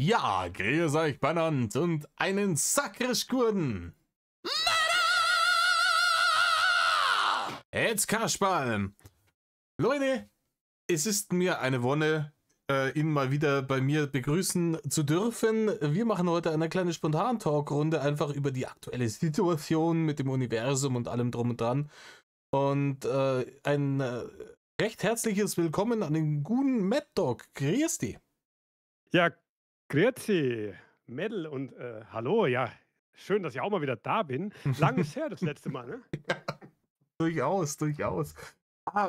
Ja, grüß euch Bannant und einen Sakrisch-Gurden. Jetzt Kasperl. Leute, es ist mir eine Wonne, ihn mal wieder bei mir begrüßen zu dürfen. Wir machen heute eine kleine Spontan-Talk-Runde einfach über die aktuelle Situation mit dem Universum und allem drum und dran. Und ein recht herzliches Willkommen an den guten Mad Dog. Grüß dich. Ja, grüezi, Mädel und hallo, ja, schön, dass ich auch mal wieder da bin. Lang ist her, das letzte Mal, ne? Durchaus, durchaus.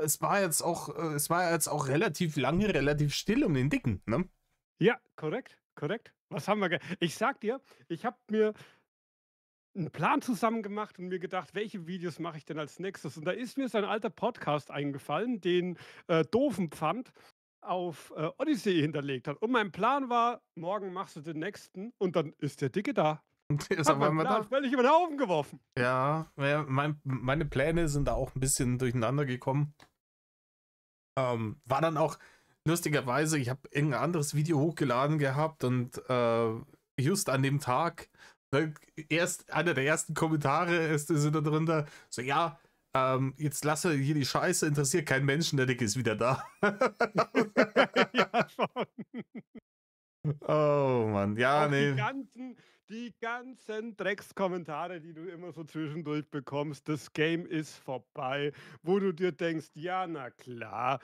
Es war jetzt auch relativ lange, relativ still um den Dicken, ne? Ja, korrekt, korrekt. Was haben wir Ich sag dir, ich habe mir einen Plan zusammen gemacht und mir gedacht, welche Videos mache ich denn als Nächstes? Und da ist mir so ein alter Podcast eingefallen, den Doofenpfand auf Odyssey hinterlegt hat. Und mein Plan war, morgen machst du den nächsten und dann ist der Dicke da. Und der ist Hat auf meinen einmal Plan da. völlig über den Haufen geworfen. Ja, meine Pläne sind da auch ein bisschen durcheinander gekommen. War dann auch lustigerweise, ich habe irgendein anderes Video hochgeladen gehabt und just an dem Tag, erst einer der ersten Kommentare ist da drunter, so ja, jetzt lasse hier die Scheiße, interessiert keinen Menschen, der Dick ist wieder da. Ja, schon. Oh Mann, ja, Auch nee. die ganzen Dreckskommentare, die du immer so zwischendurch bekommst, das Game ist vorbei, wo du dir denkst: „Ja, na klar,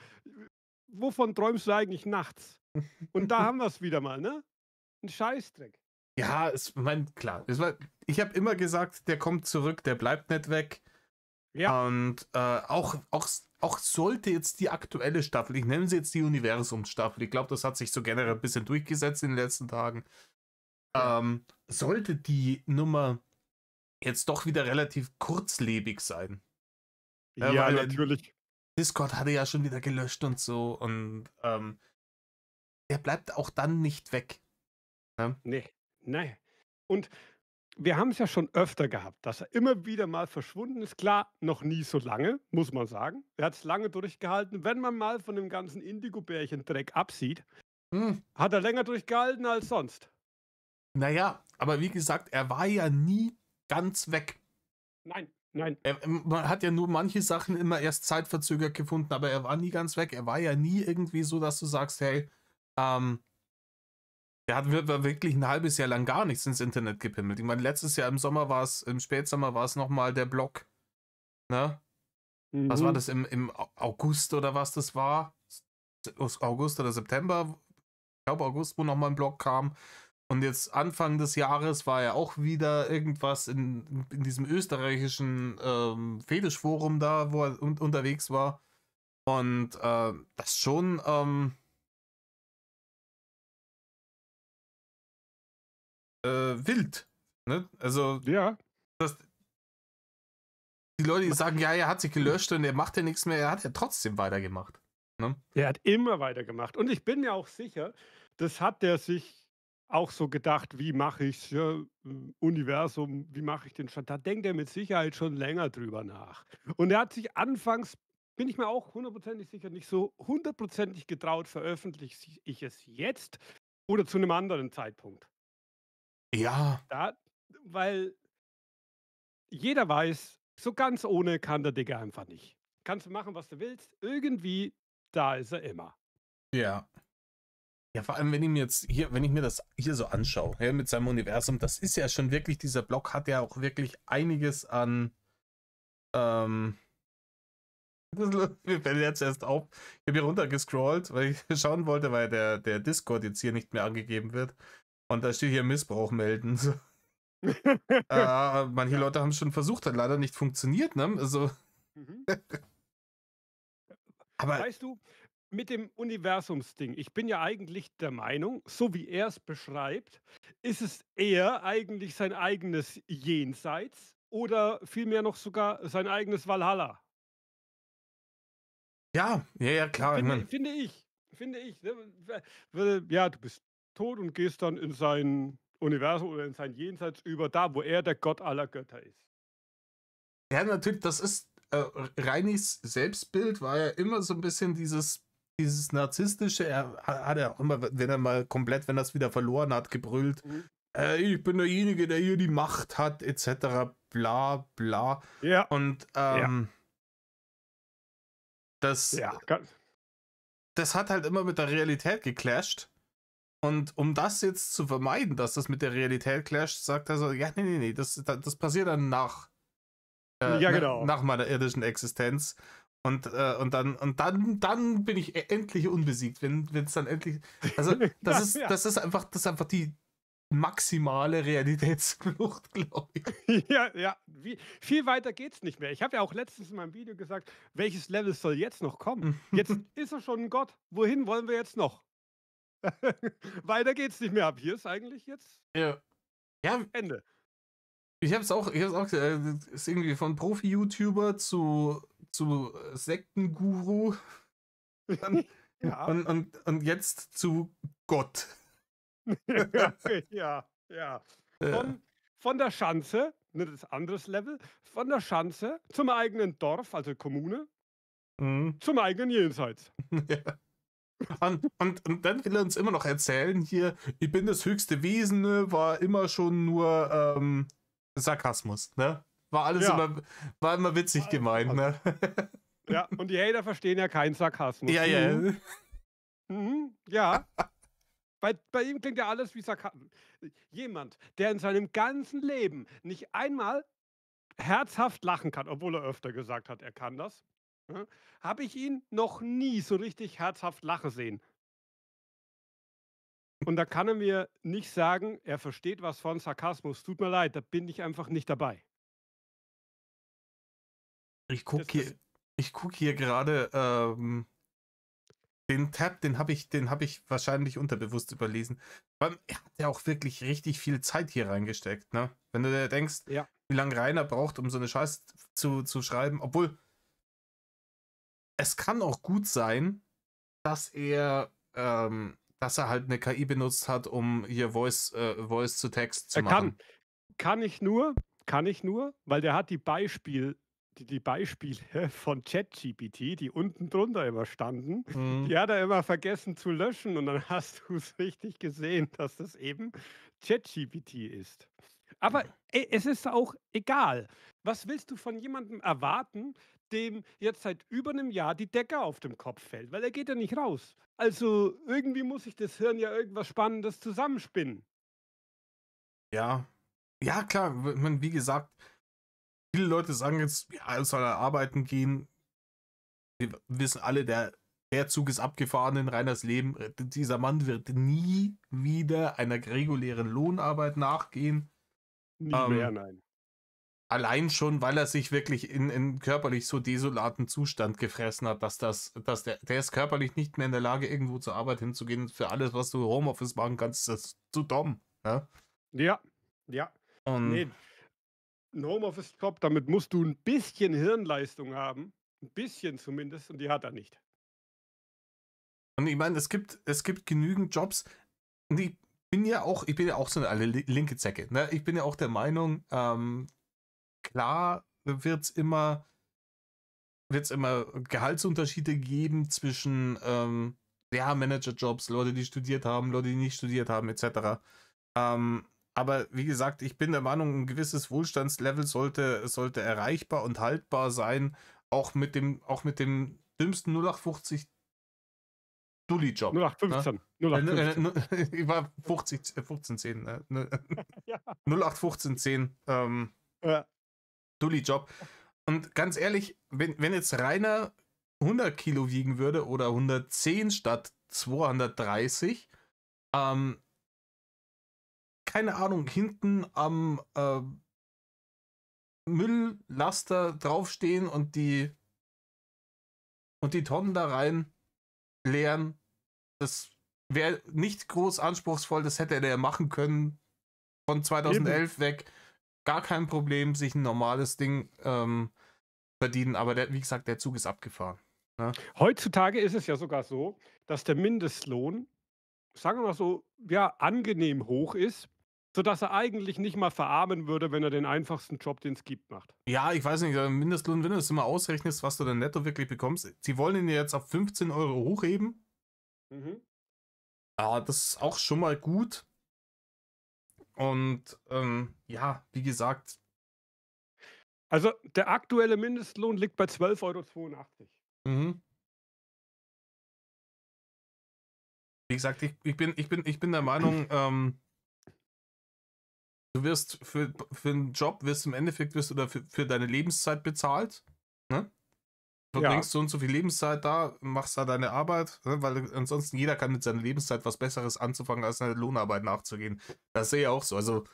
wovon träumst du eigentlich nachts?“ Und da haben wir's wieder mal, ne? 'N Scheißdreck. Ja, klar. Ich habe immer gesagt, der kommt zurück, der bleibt nicht weg. Ja, Und auch sollte jetzt die aktuelle Staffel, ich nenne sie jetzt die Universumsstaffel, ich glaube, das hat sich so generell ein bisschen durchgesetzt in den letzten Tagen, ja. sollte die Nummer jetzt doch wieder relativ kurzlebig sein. Ja, Ja, weil natürlich. Discord hatte ja schon wieder gelöscht und so und der bleibt auch dann nicht weg. Ne? Ne, ne. Und wir haben's ja schon öfter gehabt, dass er immer wieder mal verschwunden ist. Klar, noch nie so lange, muss man sagen. Er hat's lange durchgehalten. Wenn man mal von dem ganzen Indigo-Bärchen-Dreck absieht, Hm. hat er länger durchgehalten als sonst. Naja, aber wie gesagt, er war ja nie ganz weg. Nein, nein. Man hat ja nur manche Sachen immer erst zeitverzögert gefunden, aber er war nie ganz weg. Er war ja nie irgendwie so, dass du sagst, hey, ähm, war wirklich ein halbes Jahr lang gar nichts ins Internet gepimmelt. Ich meine, letztes Jahr im Spätsommer war es nochmal der Blog, ne? Was war Mhm. das im August oder was das war? August oder September? Ich glaube August, wo nochmal ein Blog kam. Und jetzt Anfang des Jahres war ja auch wieder irgendwas in diesem österreichischen Fetischforum da, wo er unterwegs war. Und das ist schon wild. Ne? Also, Ja, das, die Leute, die sagen, ja, er hat sich gelöscht und er macht ja nichts mehr, er hat ja trotzdem weitergemacht. Ne? der hat immer weitergemacht. Und ich bin mir auch sicher, das hat der sich auch so gedacht: „Wie mache ich's, ja, Universum, wie mache ich den Stand?“ Da denkt er mit Sicherheit schon länger drüber nach. Und er hat sich anfangs, bin ich mir auch hundertprozentig sicher, nicht so hundertprozentig getraut, veröffentliche ich es jetzt oder zu 'nem anderen Zeitpunkt. Ja, Da weil jeder weiß, so ganz ohne kann der Digga einfach nicht. Kannst du machen, was du willst. Irgendwie, da ist er immer. ja. Ja, vor allem, wenn ich mir das hier so anschaue, ja, mit seinem Universum, das ist ja schon wirklich, dieser Blog hat ja auch wirklich einiges an, ähm, mir fällt jetzt erst auf, ich habe hier runtergescrollt, weil ich schauen wollte, weil der Discord jetzt hier nicht mehr angegeben wird. Und da steht hier Missbrauch melden. So. Manche Ja. Leute haben es schon versucht, hat leider nicht funktioniert, ne? Also, Mhm. aber Weißt du, mit dem Universumsding, ich bin ja eigentlich der Meinung, so wie er es beschreibt, ist es eher eigentlich sein eigenes Jenseits oder vielmehr noch sogar sein eigenes Valhalla. ja, klar, ich mein, Finde ich, ne? Ja, du bist tot und gehst dann in sein Universum oder in sein Jenseits über, da, wo er der Gott aller Götter ist. ja, natürlich, das ist, Reinis Selbstbild war ja immer so ein bisschen dieses, dieses Narzisstische, hat er auch immer, wenn er mal komplett, wenn er es wieder verloren hat, gebrüllt, Mhm. ich bin derjenige, der hier die Macht hat, etc. Bla bla. Ja, Und ja, das, ja, ganz das hat halt immer mit der Realität geclasht. Und um das jetzt zu vermeiden, dass das mit der Realität clasht, sagt er so, ja, nee, das passiert dann ja, genau. nach meiner irdischen Existenz. Und dann bin ich endlich unbesiegt, wenn es dann endlich. Also, Ja, ja. das ist einfach die maximale Realitätsflucht, glaube ich. Ja, ja, viel weiter geht's nicht mehr. Ich habe ja auch letztens in meinem Video gesagt: „Welches Level soll jetzt noch kommen? Jetzt ist er schon 'n Gott. Wohin wollen wir jetzt noch?“ Weiter geht's nicht mehr. Ab hier ist eigentlich jetzt Ja. Ja, Ende. ich hab's auch ist irgendwie von Profi-YouTuber zu Sektenguru und, Ja, und jetzt zu Gott. ja, ja, ja. Ja. Von der Schanze, ne, das anderes Level, von der Schanze zum eigenen Dorf, also Kommune, Mhm. zum eigenen Jenseits. Ja. Und dann will er uns immer noch erzählen, hier, ich bin das höchste Wesen, ne, war immer schon nur Sarkasmus, ne? Ja, War immer witzig alles gemeint, Sarkasmus. ne? Ja, und die Hater verstehen ja keinen Sarkasmus. Ja, Mhm, ja. ja. Bei ihm klingt ja alles wie Sarkasmus. Jemand, der in seinem ganzen Leben nicht einmal herzhaft lachen kann, obwohl er öfter gesagt hat, er kann das, ne, habe ich ihn noch nie so richtig herzhaft lachen sehen. Und da kann er mir nicht sagen, er versteht was von Sarkasmus. Tut mir leid, da bin ich einfach nicht dabei. Ich Das guck das hier, ich guck hier gerade, den Tab, den hab ich wahrscheinlich unterbewusst überlesen. Weil er hat ja auch wirklich richtig viel Zeit hier reingesteckt, ne? Wenn du dir denkst, ja. wie lange Rainer braucht, um so eine Scheiße zu schreiben, obwohl es kann auch gut sein, dass er halt eine KI benutzt hat, um hier Voice zu Text zu Er kann. machen. Kann ich nur kann ich nur, weil der hat die Beispiele von ChatGPT, die unten drunter immer standen, Mhm. die hat er immer vergessen zu löschen und dann hast du's richtig gesehen, dass das eben ChatGPT ist. Aber, es ist auch egal. Was willst du von jemandem erwarten, dem jetzt seit über 'nem Jahr die Decke auf dem Kopf fällt? Weil er geht ja nicht raus. Also, irgendwie muss sich das Hirn ja irgendwas Spannendes zusammenspinnen. Ja. Ja, klar, wie gesagt, viele Leute sagen jetzt, ja, er soll arbeiten gehen. Wir wissen alle, der Zug ist abgefahren in Reiners Leben. Dieser Mann wird nie wieder einer regulären Lohnarbeit nachgehen. Nie mehr, Ähm, nein. Allein schon, weil er sich wirklich in körperlich so desolaten Zustand gefressen hat, dass der ist körperlich nicht mehr in der Lage, irgendwo zur Arbeit hinzugehen. Für alles, was du Homeoffice machen kannst, ist das zu dumm. Ja? Ja, ja. Und, Ne, 'n Homeoffice-Job, damit musst du 'n bisschen Hirnleistung haben, 'n bisschen zumindest, und die hat er nicht. und ich meine, es gibt genügend Jobs. Und ich bin ja auch so eine linke Zecke. Ne? Ich bin ja auch der Meinung, klar wird's immer Gehaltsunterschiede geben zwischen ja, Managerjobs, Leute, die studiert haben, Leute, die nicht studiert haben, etc. Aber wie gesagt, ich bin der Meinung, ein gewisses Wohlstandslevel sollte erreichbar und haltbar sein, auch mit dem dümmsten 0850 Dulli-Job. Ne? 08/15, 08/15. Ich war 1510, ne? Ja, 081510 ja. Dulli-Job. Und ganz ehrlich, wenn jetzt Rainer 100 Kilo wiegen würde oder 110 statt 230, ähm, keine Ahnung, hinten am Mülllaster draufstehen und die Tonnen da rein leeren, das wäre nicht groß anspruchsvoll, das hätte er ja machen können von Eben. 2011 weg. Gar kein Problem, sich ein normales Ding verdienen, aber wie gesagt, der Zug ist abgefahren. Ne? Heutzutage ist es ja sogar so, dass der Mindestlohn, sagen wir mal so, ja, angenehm hoch ist. sodass er eigentlich nicht mal verarmen würde, wenn er den einfachsten Job, den es gibt, macht. Ja, ich weiß nicht, Mindestlohn, wenn du es immer ausrechnest, was du dann netto wirklich bekommst. Sie wollen ihn ja jetzt auf 15 € hochheben. Mhm. Ja, das ist auch schon mal gut. Und ja, wie gesagt, Also, der aktuelle Mindestlohn liegt bei 12,82 €. mhm. Wie gesagt, ich bin der Meinung, du wirst für einen Job, wirst im Endeffekt wirst du dafür für deine Lebenszeit bezahlt. Ne? Ja, Verbringst so und so viel Lebenszeit da, machst da deine Arbeit, ne? Weil ansonsten jeder kann mit seiner Lebenszeit was Besseres anzufangen, als eine Lohnarbeit nachzugehen. Das sehe ich auch so. Also,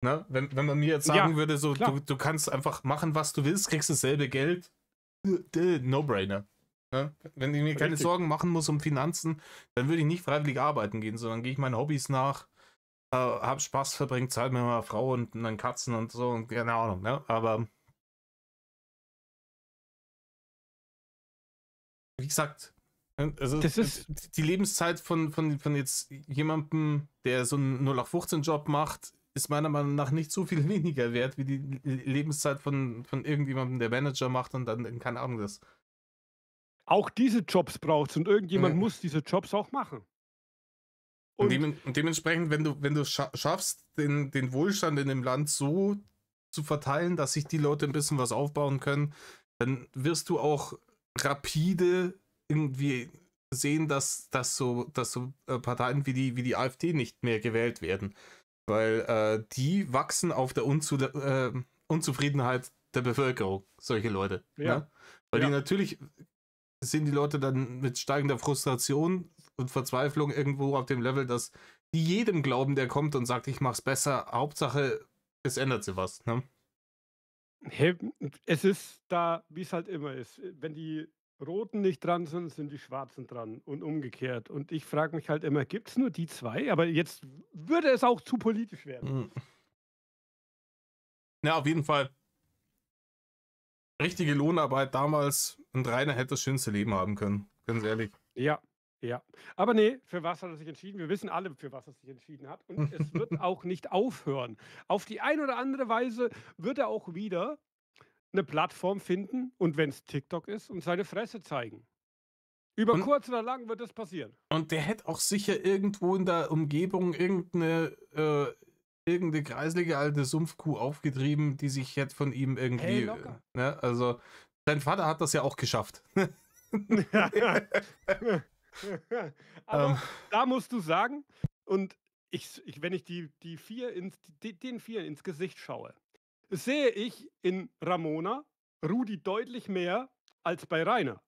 ne, wenn man mir jetzt sagen ja, würde, so, klar, du kannst einfach machen, was du willst, kriegst dasselbe Geld, No-Brainer. Ne? Wenn ich mir keine richtig. Sorgen machen muss um Finanzen, dann würde ich nicht freiwillig arbeiten gehen, sondern gehe ich meinen Hobbys nach, hab Spaß, verbringe Zeit mit meiner Frau und meinen Katzen und so und keine Ahnung, ne? Aber wie gesagt, also Das ist die Lebenszeit von jetzt jemandem, der so einen 0815-Job macht, ist meiner Meinung nach nicht so viel weniger wert wie die Lebenszeit von irgendjemandem, der Manager macht und dann, keine Ahnung, das. auch diese Jobs braucht's und irgendjemand Ja. muss diese Jobs auch machen. Und, Und dementsprechend, wenn du schaffst, den Wohlstand in dem Land so zu verteilen, dass sich die Leute ein bisschen was aufbauen können, dann wirst du auch rapide irgendwie sehen, dass so Parteien wie die AfD nicht mehr gewählt werden. Weil die wachsen auf der Unzufriedenheit der Bevölkerung, solche Leute. ja, Ne? Weil die ja. natürlich sind die Leute dann mit steigender Frustration und Verzweiflung irgendwo auf dem Level, dass die jedem glauben, der kommt und sagt, ich mach's besser. Hauptsache, es ändert sich was. Ne? Hey, es ist da, wie es halt immer ist. Wenn die Roten nicht dran sind, sind die Schwarzen dran und umgekehrt. Und ich frage mich halt immer, gibt es nur die 2? Aber jetzt würde es auch zu politisch werden. Mhm. Ja, auf jeden Fall. Richtige Lohnarbeit damals und Rainer hätte das schönste Leben haben können. Ganz ehrlich. Ja, ja. Aber nee, für was hat er sich entschieden? Wir wissen alle, für was er sich entschieden hat. Und es wird auch nicht aufhören. Auf die eine oder andere Weise wird er auch wieder eine Plattform finden und wenn es TikTok ist und seine Fresse zeigen. Über Und, kurz oder lang wird das passieren. und der hätte auch sicher irgendwo in der Umgebung irgendeine kreislige alte Sumpfkuh aufgetrieben, die sich jetzt von ihm Hey, irgendwie. locker. Ne? Also, sein Vater hat das ja auch geschafft. ähm, Aber da musst du sagen, und wenn ich die 4 den 4 ins Gesicht schaue, sehe ich in Ramona Rudi deutlich mehr als bei Rainer.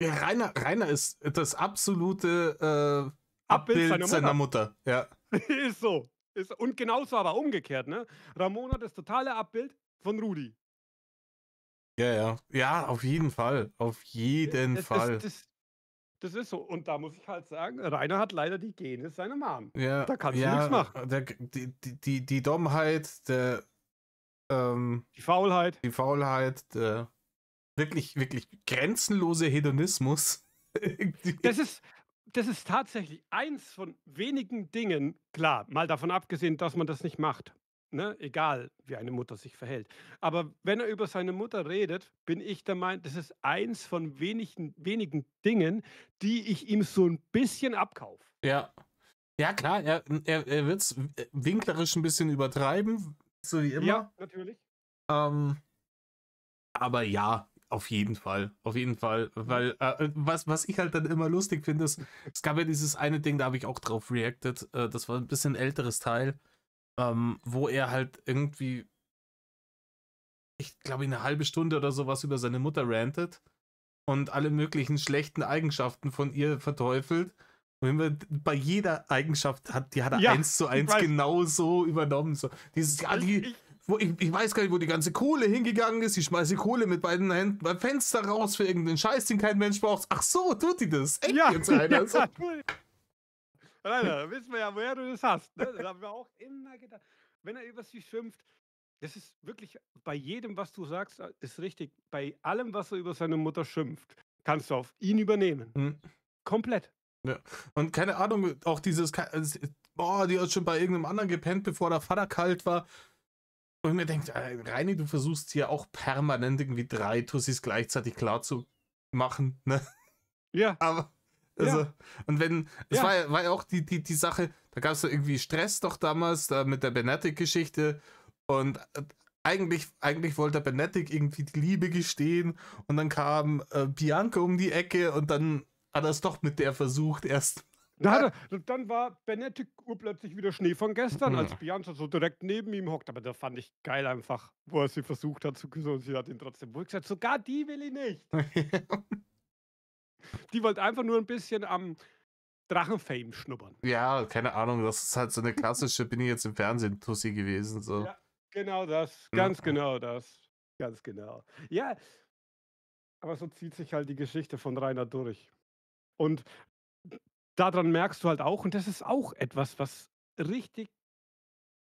ja, Rainer ist das absolute Abbild Abbild seiner seiner Mutter. Mutter. Ja. Ist so. Und genauso aber umgekehrt, ne? Ramona das totale Abbild von Rudi. Ja, ja. Ja, auf jeden Fall. Auf jeden Das das Fall. das das ist so. Und da muss ich halt sagen, Rainer hat leider die Gene seiner Mom. Ja, Da kannst du nichts ja, machen. die Dummheit, ähm, Die Faulheit. die Faulheit, der wirklich, wirklich grenzenlose Hedonismus. Das ist das ist tatsächlich eins von wenigen Dingen, klar, mal davon abgesehen, dass man das nicht macht, ne, egal wie eine Mutter sich verhält. Aber wenn er über seine Mutter redet, bin ich der Meinung, das ist eins von wenigen Dingen, die ich ihm so ein bisschen abkaufe. Ja. Ja, klar, er wird es winklerisch ein bisschen übertreiben, so wie Ja, immer. natürlich. Ähm, aber ja, auf jeden Fall. Auf jeden Fall. Mhm. Weil, was ich halt dann immer lustig finde, ist, es gab ja dieses eine Ding, da habe ich auch drauf reacted. Das war ein bisschen älteres Teil, wo er halt irgendwie, ich glaube, eine halbe Stunde oder sowas über seine Mutter rantet und alle möglichen schlechten Eigenschaften von ihr verteufelt. Und immer bei jeder Eigenschaft die hat er Ja, eins zu ich eins weiß. genau so übernommen. So, dieses, ja, Ich die, ich ich weiß gar nicht, wo die ganze Kohle hingegangen ist. Ich schmeiße die Kohle mit beiden Händen beim Fenster raus für irgendeinen Scheiß, den kein Mensch braucht. Ach so, tut die das? Echt ja, jetzt, Rainer? So. ja, Rainer, da wissen wir ja, woher du das hast, ne? Das haben wir auch immer gedacht. Wenn er über sie schimpft, das ist wirklich bei jedem, was du sagst, ist richtig. Bei allem, was er über seine Mutter schimpft, kannst du auf ihn übernehmen. Hm. Komplett. Ja. Und keine Ahnung, auch dieses, boah, die hat schon bei irgendeinem anderen gepennt, bevor der Vater kalt war. Und mir denkt, Reini, du versuchst hier auch permanent irgendwie 3 Tussis gleichzeitig klar zu machen, ne? Ja, Aber, ja, also, und wenn, es ja. war ja auch die Sache, da gab es ja irgendwie Stress doch damals, da mit der Benetik-Geschichte und eigentlich wollte der Benetik irgendwie die Liebe gestehen und dann kam Bianca um die Ecke und dann hat er es doch mit der versucht erst. Dann war Benedikt urplötzlich wieder Schnee von gestern, als Hm. Bianca so direkt neben ihm hockt. Aber da fand ich geil einfach, wo er sie versucht hat zu küssen und sie hat ihn trotzdem wohl gesagt, sogar die will ich nicht. Die wollte einfach nur ein bisschen am Drachenfame schnuppern. Ja, keine Ahnung, das ist halt so eine klassische, bin ich jetzt im Fernsehen Tussi gewesen, so. Ja, genau das, Ne? ganz genau das, ganz genau. Ja, aber so zieht sich halt die Geschichte von Rainer durch. Und daran merkst du halt auch, und das ist auch etwas, was richtig,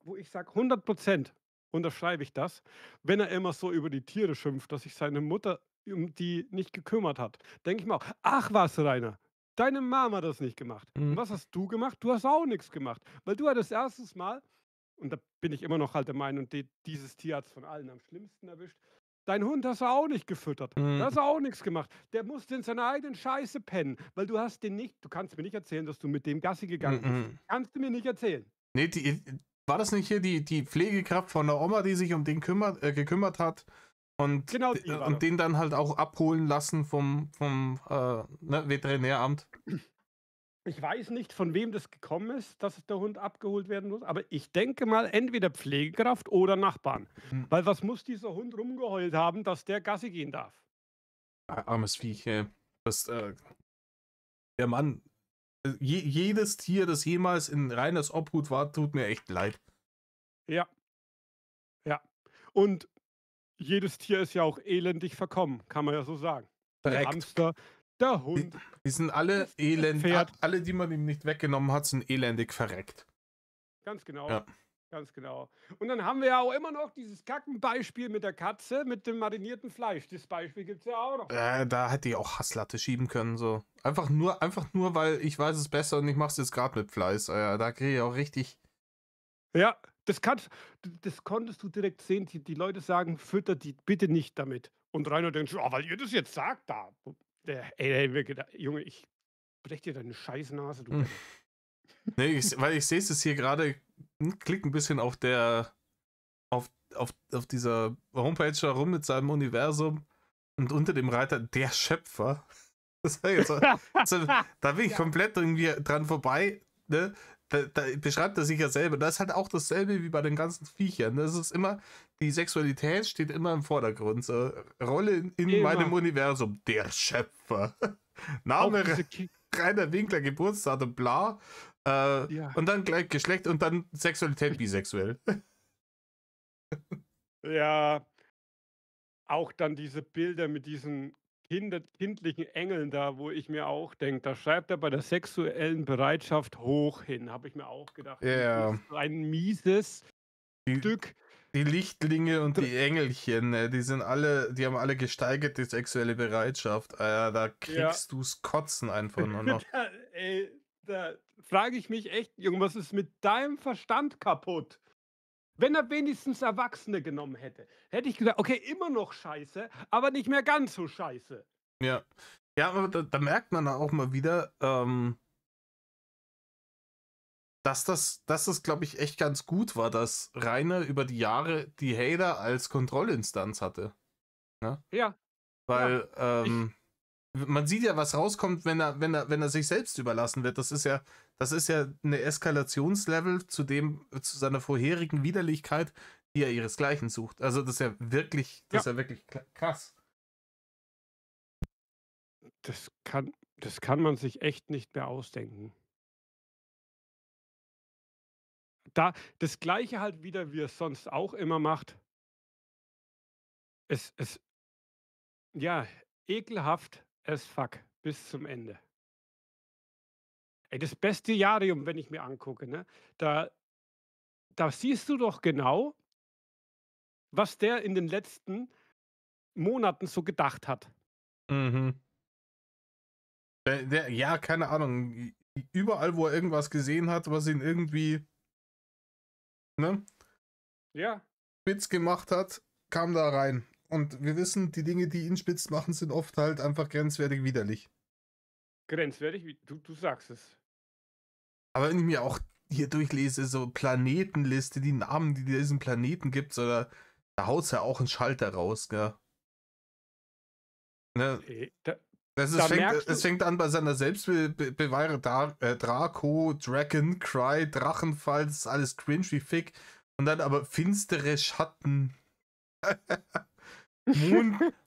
wo ich sage, 100% unterschreibe ich das, wenn er immer so über die Tiere schimpft, dass sich seine Mutter um die nicht gekümmert hat. Denke ich mir auch: „Ach was, Rainer, deine Mama hat das nicht gemacht. Und Mhm. was hast du gemacht? Du hast auch nichts gemacht, weil du hattest erstes Mal“, und da bin ich immer noch halt der Meinung, dieses Tier hat's von allen am schlimmsten erwischt. Deinen Hund hast du auch nicht gefüttert. Da hast Mhm. du auch nichts gemacht. Der musste in seiner eigenen Scheiße pennen, weil du kannst mir nicht erzählen, dass du mit dem Gassi gegangen bist. Mhm. Kannst du mir nicht erzählen. Nee, war das nicht hier die Pflegekraft von der Oma, die sich um den gekümmert hat Genau die war und das. den dann halt auch abholen lassen vom ne, Veterinäramt? Ich weiß nicht, von wem das gekommen ist, dass der Hund abgeholt werden muss, aber ich denke mal, entweder Pflegekraft oder Nachbarn. Mhm. Weil was muss dieser Hund rumgeheult haben, dass der Gassi gehen darf? Armes Viech, ey. Das, der Mann, jedes Tier, das jemals in Reiners Obhut war, tut mir echt leid. Ja, ja. Und jedes Tier ist ja auch elendig verkommen, kann man ja so sagen. Der Verreckt. Hamster, der Die, Hund, die sind alle das Pferd. alle, die man ihm nicht weggenommen hat, sind elendig verreckt. Ganz genau, Ja. ganz genau. Und dann haben wir ja auch immer noch dieses Kackenbeispiel mit der Katze mit dem marinierten Fleisch. Das Beispiel gibt's ja auch noch. Da hätte ich auch Hasslatte schieben können, so. Einfach nur, weil ich weiß es besser und ich mach's jetzt gerade mit Fleiß. Da kriege ich auch richtig. Ja, das konntest du direkt sehen. Die Leute sagen: „Fütter die bitte nicht damit.“ Und Rainer denkt so: „Ah, weil ihr das jetzt sagt da.“ Ey, mir gedacht: „Junge, ich breche dir deine Scheißnase, du Hm. Penner.“ Nee, weil ich sehe es hier gerade, klick ein bisschen auf dieser Homepage herum mit seinem Universum und unter dem Reiter der Schöpfer. Das war jetzt, da bin ich Ja, komplett irgendwie dran vorbei. Ne? Da beschreibt er sich ja selber. Das ist halt auch dasselbe wie bei den ganzen Viechern. Das ist immer, die Sexualität steht immer im Vordergrund. So, Rolle in meinem immer. Universum, der Schöpfer. Auch Name diese Ki Rainer Winkler, Geburtsdatum, bla. ja, Und dann gleich Geschlecht und dann Sexualität bisexuell. ja, auch dann diese Bilder mit diesen kindlichen Engeln da, wo ich mir auch denke, da schreibt er bei der sexuellen Bereitschaft hoch hin, habe ich mir auch gedacht: „Du Ja, bist so ein mieses die, Stück.“ die Lichtlinge und Dr die Engelchen, ne, die haben alle gesteigerte sexuelle Bereitschaft. Da Ja. kriegst du's Kotzen einfach nur noch. Da frage ich mich echt: „Junge, was ist mit deinem Verstand kaputt?“ Wenn er wenigstens Erwachsene genommen hätte, hätte ich gesagt: „Okay, immer noch scheiße, aber nicht mehr ganz so scheiße.“ Ja. Ja, aber da merkt man auch mal wieder, dass das, glaube ich, echt ganz gut war, dass Rainer über die Jahre die Hater als Kontrollinstanz hatte. Ne? Ja, ja. Weil Ich man sieht ja, was rauskommt, wenn er sich selbst überlassen wird. Das ist ja eine Eskalationslevel zu seiner vorherigen Widerlichkeit, die er ihresgleichen sucht. Also das ja, ist ja wirklich krass. das kann man sich echt nicht mehr ausdenken. Da das Gleiche halt wieder, wie er's sonst auch immer macht. Es ja, ekelhaft as fuck bis zum Ende. Ey, das Bestiarium, wenn ich mir angucke, ne, da da siehst du doch genau, was der in den letzten Monaten so gedacht hat. Mhm. Ja, keine Ahnung. überall, wo er irgendwas gesehen hat, was ihn irgendwie, ne, Ja, spitz gemacht hat, kam da rein. Und wir wissen, die Dinge, die ihn spitz machen, sind oft halt einfach grenzwertig widerlich. grenzwertig, wie du sagst es. Aber wenn ich mir auch hier durchlese, so Planetenliste, die Namen, die diesen Planeten gibt, oder da haut ja auch einen Schalter raus, gell? Ne? Da Es da fängt, merkst es du fängt an bei seiner Selbstbeweihre Draco, Dragon, Cry, Drachenfall, das ist alles cringe wie Fick. Und dann aber finstere Schatten.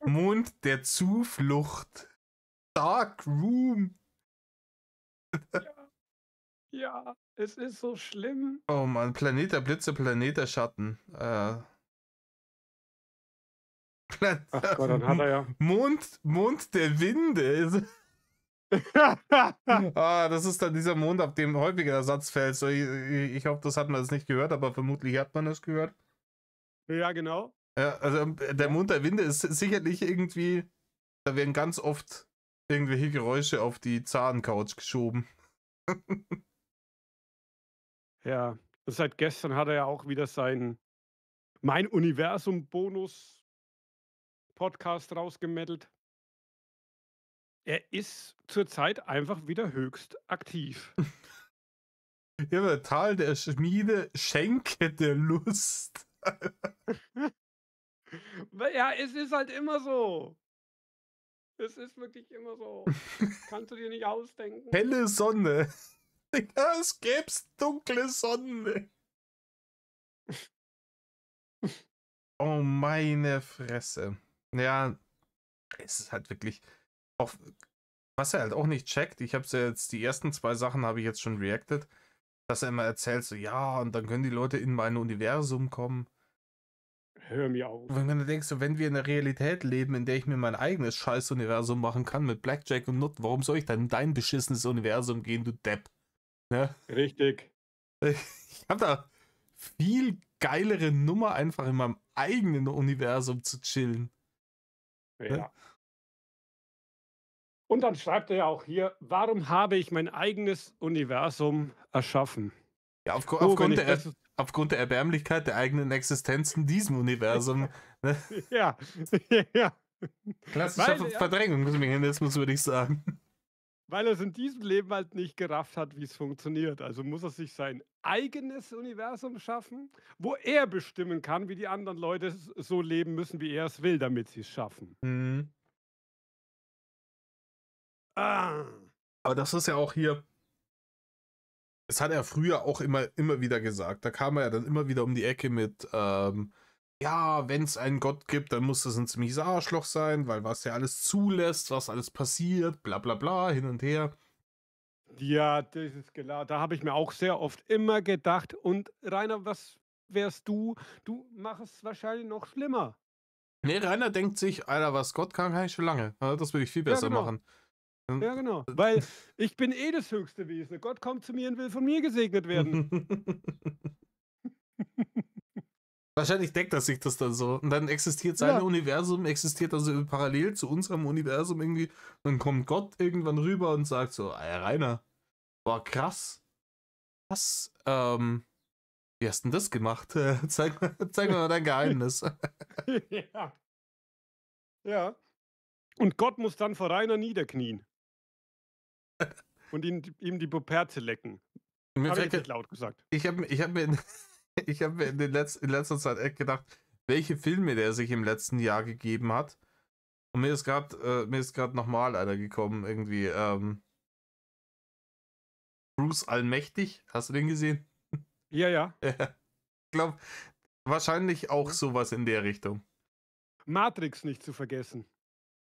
Mond der Zuflucht. Dark Room. Ja, ja, es ist so schlimm. Oh Mann, Planet der Blitze, Planet der Schatten. Ach Gott, dann hat er ja Mond der Winde. Das ist dann dieser Mond, auf dem häufiger der Satz fällt. So, ich hoffe, das hat man jetzt nicht gehört, aber vermutlich hat man das gehört. Ja, genau. Ja, also der Ja. Mond der Winde ist sicherlich irgendwie, da werden ganz oft irgendwelche Geräusche auf die Zahncouch geschoben. Ja. Seit gestern hat er ja auch wieder seinen Mein Universum-Bonus-Podcast rausgemettelt. Er ist zurzeit einfach wieder höchst aktiv. Ja, aber Tal der Schmiede, Schenke der Lust. Weil ja, es ist halt immer so. Es ist wirklich immer so. Kannst du dir nicht ausdenken. Helle Sonne. Ja, es gäb's dunkle Sonne. Oh, meine Fresse. Ja, es ist halt wirklich. Auch, was er halt auch nicht checkt, ich habe ja jetzt, die ersten 2 Sachen habe ich jetzt schon reacted, dass er immer erzählt, so, ja, und dann können die Leute in mein Universum kommen. Hör mir auf. Und wenn du denkst, so, wenn wir in einer Realität leben, in der ich mir mein eigenes Scheiß-Universum machen kann mit Blackjack und Nut, warum soll ich dann in dein beschissenes Universum gehen, du Depp? Ne? Richtig. Ich habe da viel geilere Nummer, einfach in meinem eigenen Universum zu chillen. Ne? Ja. Und dann schreibt er ja auch hier: „Warum habe ich mein eigenes Universum erschaffen?“ Ja, Oh, wenn ich das aufgrund der Erbärmlichkeit der eigenen Existenz in diesem Universum. Ne? ja, ja. Klassischer Weil er Verdrängungsmechanismus, würde ich sagen. weil er's in diesem Leben halt nicht gerafft hat, wie es funktioniert. Also muss er sich sein eigenes Universum schaffen, wo er bestimmen kann, wie die anderen Leute so leben müssen, wie er es will, damit sie es schaffen. Mhm. Ah. Aber das ist ja auch hier, das hat er früher auch immer wieder gesagt. Da kam er ja dann immer wieder um die Ecke mit, ja, wenn es einen Gott gibt, dann muss das ein ziemliches Arschloch sein, weil was er alles zulässt, was alles passiert, bla bla bla, hin und her. Ja, das ist da habe ich mir auch sehr oft immer gedacht: „Und Rainer, was wärst du? Du machst es wahrscheinlich noch schlimmer.“ Nee, Rainer denkt sich, Alter, was Gott kann ich schon lange. Ja, das würde ich viel Ja, besser genau. machen. Ja, genau. Weil ich bin eh das höchste Wesen. Gott kommt zu mir und will von mir gesegnet werden. Wahrscheinlich denkt er sich das dann so. Und dann existiert sein Ja, Universum, existiert also parallel zu unserem Universum irgendwie. Dann kommt Gott irgendwann rüber und sagt so, ey, Rainer, boah, krass. Was, wie hast du denn das gemacht? Zeig mir mal dein Geheimnis. ja, ja. Und Gott muss dann vor Rainer niederknien und ihm die Poperze lecken. Mir Habe ich fällt, jetzt nicht laut gesagt. ich hab mir, ich hab mir in letzter Zeit echt gedacht, welche Filme der sich im letzten Jahr gegeben hat. Und mir ist gerade nochmal einer gekommen, irgendwie, Bruce Allmächtig. Hast du den gesehen? Ja, ja. Ich glaube, wahrscheinlich auch Mhm. sowas in der Richtung. Matrix nicht zu vergessen.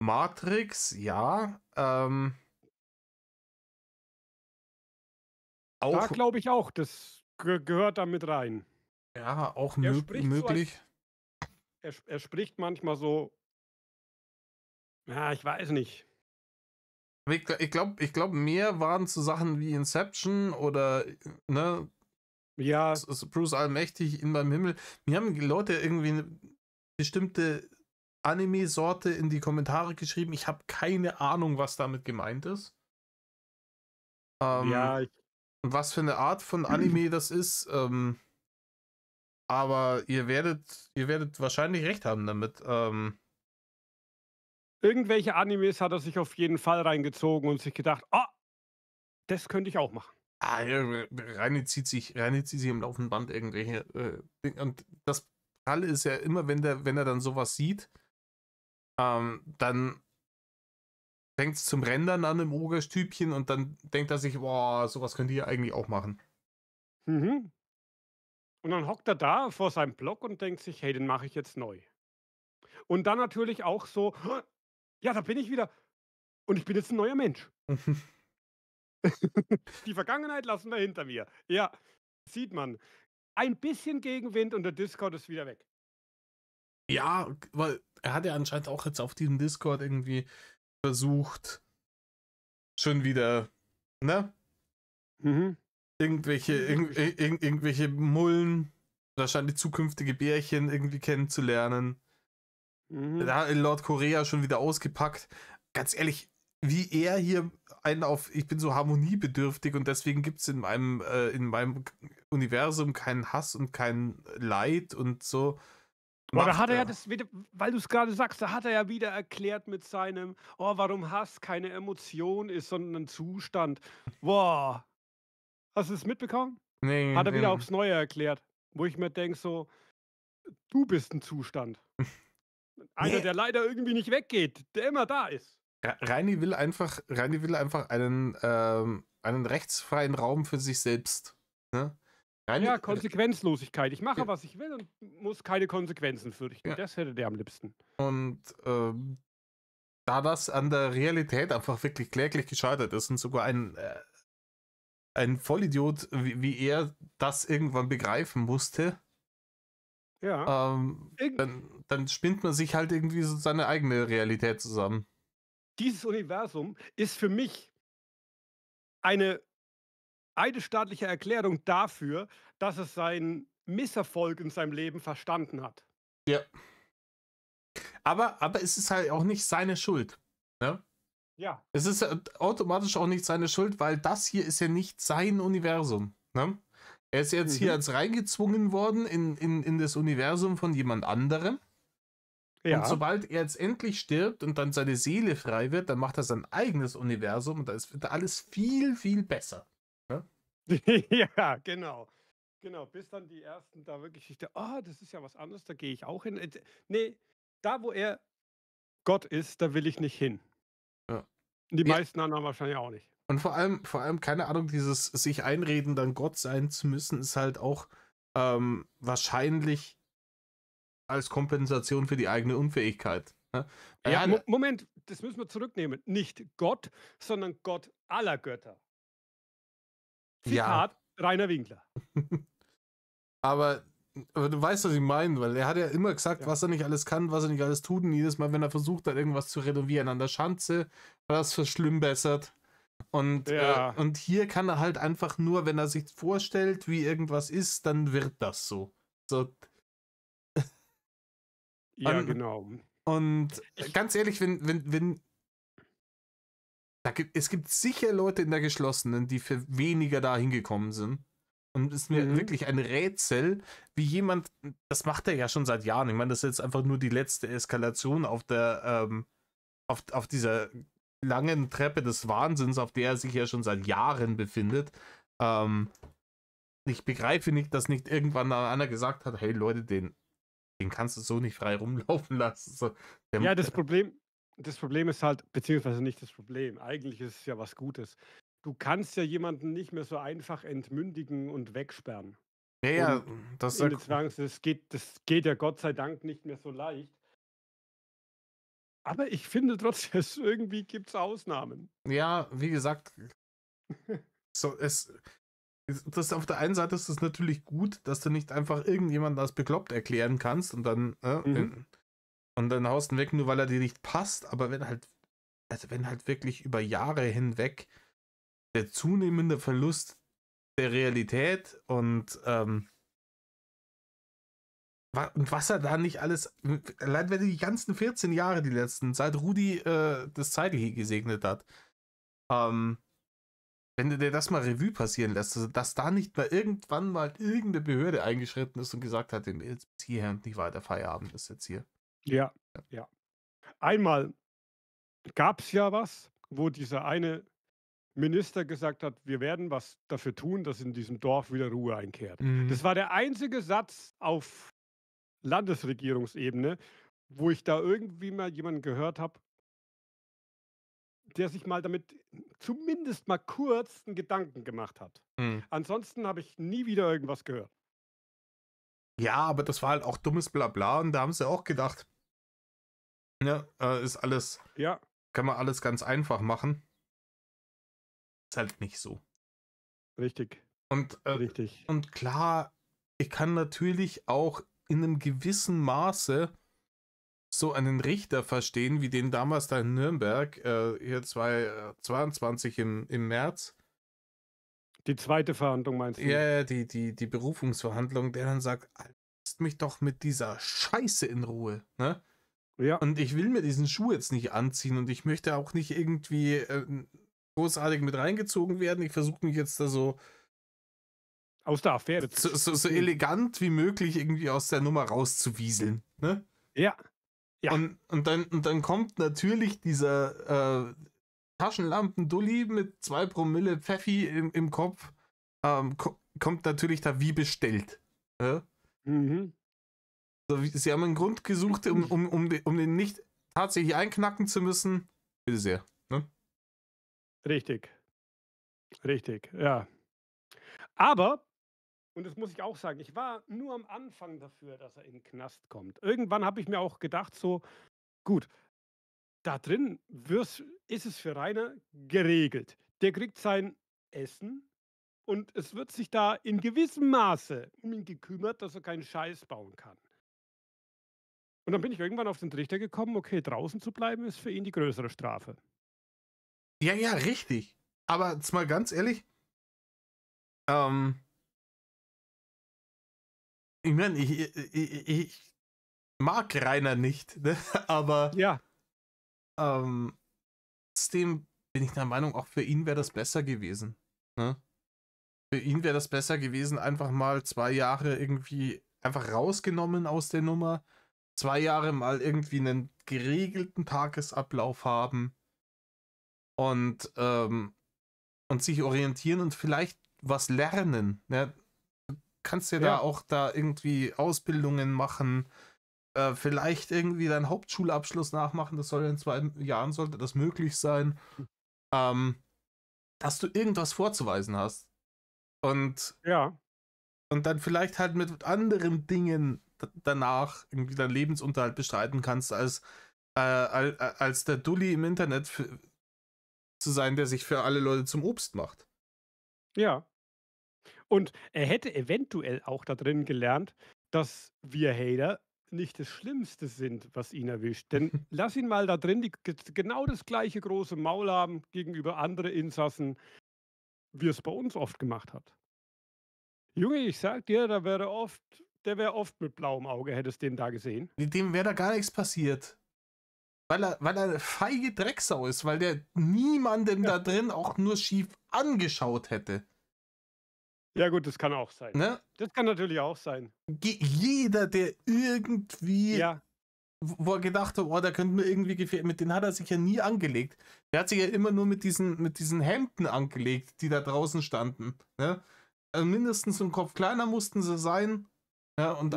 Matrix, ja. Da Auch, glaube ich auch, das gehört da mit rein. ja, auch Er spricht so, möglich. als er spricht manchmal so, ja, ich weiß nicht. Aber ich glaub, mehr waren so Sachen wie Inception oder, ne, Ja, Bruce Allmächtig in meinem Himmel. Mir haben die Leute irgendwie eine bestimmte Anime-Sorte in die Kommentare geschrieben. Ich habe keine Ahnung, was damit gemeint ist. Ähm, Ja, ich was für eine Art von Anime das ist, aber ihr werdet wahrscheinlich recht haben damit. irgendwelche Animes hat er sich auf jeden Fall reingezogen und sich gedacht: „Ah, das könnte ich auch machen.“ Ja, Reini zieht sich im laufenden Band irgendwelche Dinge. Und das Pralle ist ja immer, wenn er dann sowas sieht, dann fängt es zum Rendern an im Ogerstübchen und dann denkt er sich, boah, sowas könnt ihr eigentlich auch machen. Mhm. Und dann hockt er da vor seinem Block und denkt sich: „Hey, den mache ich jetzt neu.“ Und dann natürlich auch so: „Ja, da bin ich wieder und ich bin jetzt 'n neuer Mensch. Die Vergangenheit lassen wir hinter mir.“ Ja, sieht man. Ein bisschen Gegenwind und der Discord ist wieder weg. Ja, weil er hat ja anscheinend auch jetzt auf diesem Discord irgendwie versucht, schon wieder, ne? Mhm. Irgendwelche Mullen, wahrscheinlich zukünftige Bärchen irgendwie kennenzulernen. Mhm. Da in Nordkorea schon wieder ausgepackt. Ganz ehrlich, wie er hier einen auf, ich bin so harmoniebedürftig und deswegen gibt es in meinem Universum keinen Hass und kein Leid und so Boah, da hat macht er ja er. das wieder, weil du's grade sagst, da hat er ja wieder erklärt mit seinem: „Oh, warum Hass keine Emotion ist, sondern 'n Zustand.“ Boah, hast du's mitbekommen? Nee, Hat er wieder nee. aufs Neue erklärt, wo ich mir denke so: „Du bist 'n Zustand.“ Einer, Nee, der leider irgendwie nicht weggeht, der immer da ist. Reini will einfach einen rechtsfreien Raum für sich selbst. Ne? Reini, Ja, Konsequenzlosigkeit. Ich mache, ja, was ich will und muss keine Konsequenzen fürchten. ja. Das hätte der am liebsten. Und da das an der Realität einfach wirklich kläglich gescheitert ist und sogar ein Vollidiot wie er das irgendwann begreifen musste, Ja. Irgend dann spinnt man sich halt irgendwie so seine eigene Realität zusammen. Dieses Universum ist für mich eine eidesstattliche Erklärung dafür, dass es seinen Misserfolg in seinem Leben verstanden hat. Ja. Aber es ist halt auch nicht seine Schuld. Ne? Ja. Es ist automatisch auch nicht seine Schuld, weil das hier ist ja nicht sein Universum. Ne? Er ist jetzt hier Mhm. als reingezwungen worden in das Universum von jemand anderem. Und Ja. sobald er jetzt endlich stirbt und dann seine Seele frei wird, dann macht er sein eigenes Universum und da ist wird alles viel, viel besser. Ne? Ja, genau. Genau, bis dann die ersten da wirklich sich da: „Oh, das ist ja was anderes, da gehe ich auch hin.“ Ne, da, wo er Gott ist, da will ich nicht hin. Ja. Und die Ja, meisten anderen wahrscheinlich auch nicht. und vor allem, keine Ahnung, dieses sich einreden, dann Gott sein zu müssen, ist halt auch wahrscheinlich als Kompensation für die eigene Unfähigkeit. Ne? Er Ja, hat, Moment, das müssen wir zurücknehmen. Nicht Gott, sondern Gott aller Götter. ja, Zitat Rainer Winkler. aber, aber du weißt, was ich meine, weil er hat ja immer gesagt, Ja. was er nicht alles kann, was er nicht alles tut. Und jedes Mal, wenn er versucht hat, irgendwas zu renovieren an der Schanze, hat er es verschlimmbessert. Ja, Und hier kann er halt einfach nur, wenn er sich vorstellt, wie irgendwas ist, dann wird das so. So, ja, und, genau. und Ich ganz ehrlich, wenn es gibt sicher Leute in der geschlossenen, die für weniger da hingekommen sind. Und es ist mir mhm. wirklich ein Rätsel, wie jemand, das macht er ja schon seit Jahren. Ich meine, das ist jetzt einfach nur die letzte Eskalation auf dieser langen Treppe des Wahnsinns, auf der er sich ja schon seit Jahren befindet. Ähm, ich begreife nicht, dass nicht irgendwann einer gesagt hat, hey Leute, den kannst du so nicht frei rumlaufen lassen. So, Ja, der, das Problem ist halt, beziehungsweise nicht das Problem, eigentlich ist es ja was Gutes. Du kannst ja jemanden nicht mehr so einfach entmündigen und wegsperren. ja, ja, Und das in ist den Zwangs das geht ja Gott sei Dank nicht mehr so leicht. Aber ich finde trotzdem, es irgendwie gibt's Ausnahmen. ja, wie gesagt, so, das auf der einen Seite ist es natürlich gut, dass du nicht einfach irgendjemanden als bekloppt erklären kannst Mhm. und dann haust ihn weg, nur weil er dir nicht passt, aber wenn halt wirklich über Jahre hinweg der zunehmende Verlust der Realität und was er da nicht alles, allein wenn du die ganzen 14 Jahre, die letzten, seit Rudi das Zeitliche gesegnet hat, ähm, wenn du dir das mal Revue passieren lässt, also dass da nicht mal irgendwann mal irgendeine Behörde eingeschritten ist und gesagt hat, jetzt bis hierher und nicht weiter, Feierabend ist jetzt hier. Ja, ja. Einmal gab es ja was, wo dieser eine Minister gesagt hat: „Wir werden was dafür tun, dass in diesem Dorf wieder Ruhe einkehrt.“ Mhm. Das war der einzige Satz auf Landesregierungsebene, wo ich da irgendwie mal jemanden gehört habe, der sich mal damit zumindest mal kurz 'n Gedanken gemacht hat. Mhm. Ansonsten habe ich nie wieder irgendwas gehört. Ja, aber das war halt auch dummes Blabla und da haben sie auch gedacht, ja, ist alles, Ja, kann man alles ganz einfach machen. Ist halt nicht so. richtig, Und, richtig. und klar, ich kann natürlich auch in einem gewissen Maße so einen Richter verstehen, wie den damals da in Nürnberg, hier 2022 im März. Die zweite Verhandlung meinst Ja, du? ja, die Berufungsverhandlung, der dann sagt: „Alter, lasst mich doch mit dieser Scheiße in Ruhe, ne? Ja, Und ich will mir diesen Schuh jetzt nicht anziehen und ich möchte auch nicht irgendwie, großartig mit reingezogen werden. Ich versuche mich jetzt da aus der Affäre zu so ziehen. elegant wie möglich irgendwie aus der Nummer rauszuwieseln, ne?“ Ja, ja. Und dann kommt natürlich dieser, Taschenlampen-Dulli mit 2 Promille Pfeffi im Kopf, kommt natürlich da wie bestellt, ne? Mhm. So wie sie haben einen Grund gesucht, um den nicht tatsächlich einknacken zu müssen. Bitte sehr, ne? Richtig, richtig, ja. Aber, und das muss ich auch sagen, ich war nur am Anfang dafür, dass er in 'n Knast kommt. Irgendwann habe ich mir auch gedacht so: „Gut, da drin ist es für Rainer geregelt. Der kriegt sein Essen und es wird sich da in gewissem Maße um ihn gekümmert, dass er keinen Scheiß bauen kann.“ Und dann bin ich irgendwann auf den Trichter gekommen, okay, draußen zu bleiben ist für ihn die größere Strafe. Ja, ja, richtig. Aber jetzt mal ganz ehrlich, ähm, ich meine, ich mag Rainer nicht, ne? Aber Ja, ähm, trotzdem bin ich der Meinung, auch für ihn wäre das besser gewesen. Ne? Für ihn wäre das besser gewesen, einfach mal 2 Jahre irgendwie einfach rausgenommen aus der Nummer. 2 Jahre mal irgendwie einen geregelten Tagesablauf haben und und sich orientieren und vielleicht was lernen. Ne? Kannst ja da ja. auch da irgendwie Ausbildungen machen, vielleicht irgendwie deinen Hauptschulabschluss nachmachen. Das soll in 2 Jahren sollte das möglich sein. Ähm, dass du irgendwas vorzuweisen hast. Und, Ja. und dann vielleicht halt mit anderen Dingen danach irgendwie deinen Lebensunterhalt bestreiten kannst, als der Dulli im Internet zu sein, der sich für alle Leute zum Obst macht. Ja. Und er hätte eventuell auch da drin gelernt, dass wir Hater nicht das Schlimmste sind, was ihn erwischt. Denn lass ihn mal da drin genau das gleiche große Maul haben gegenüber andere Insassen, wie es bei uns oft gemacht hat. Junge, ich sag dir, der wäre oft mit blauem Auge, hättest den da gesehen. Dem wäre da gar nichts passiert. Weil er eine feige Drecksau ist, weil der niemandem Ja. da drin auch nur schief angeschaut hätte. Ja gut, das kann auch sein. Ne? Das kann natürlich auch sein. Jeder, der irgendwie, Ja, wo er gedacht hat, oh, da könnte mir irgendwie gefährden, mit denen hat er sich ja nie angelegt. Der hat sich ja immer nur mit diesen Hemden angelegt, die da draußen standen. Ne? Also mindestens einen Kopf kleiner mussten sie sein. Ja, mhm. und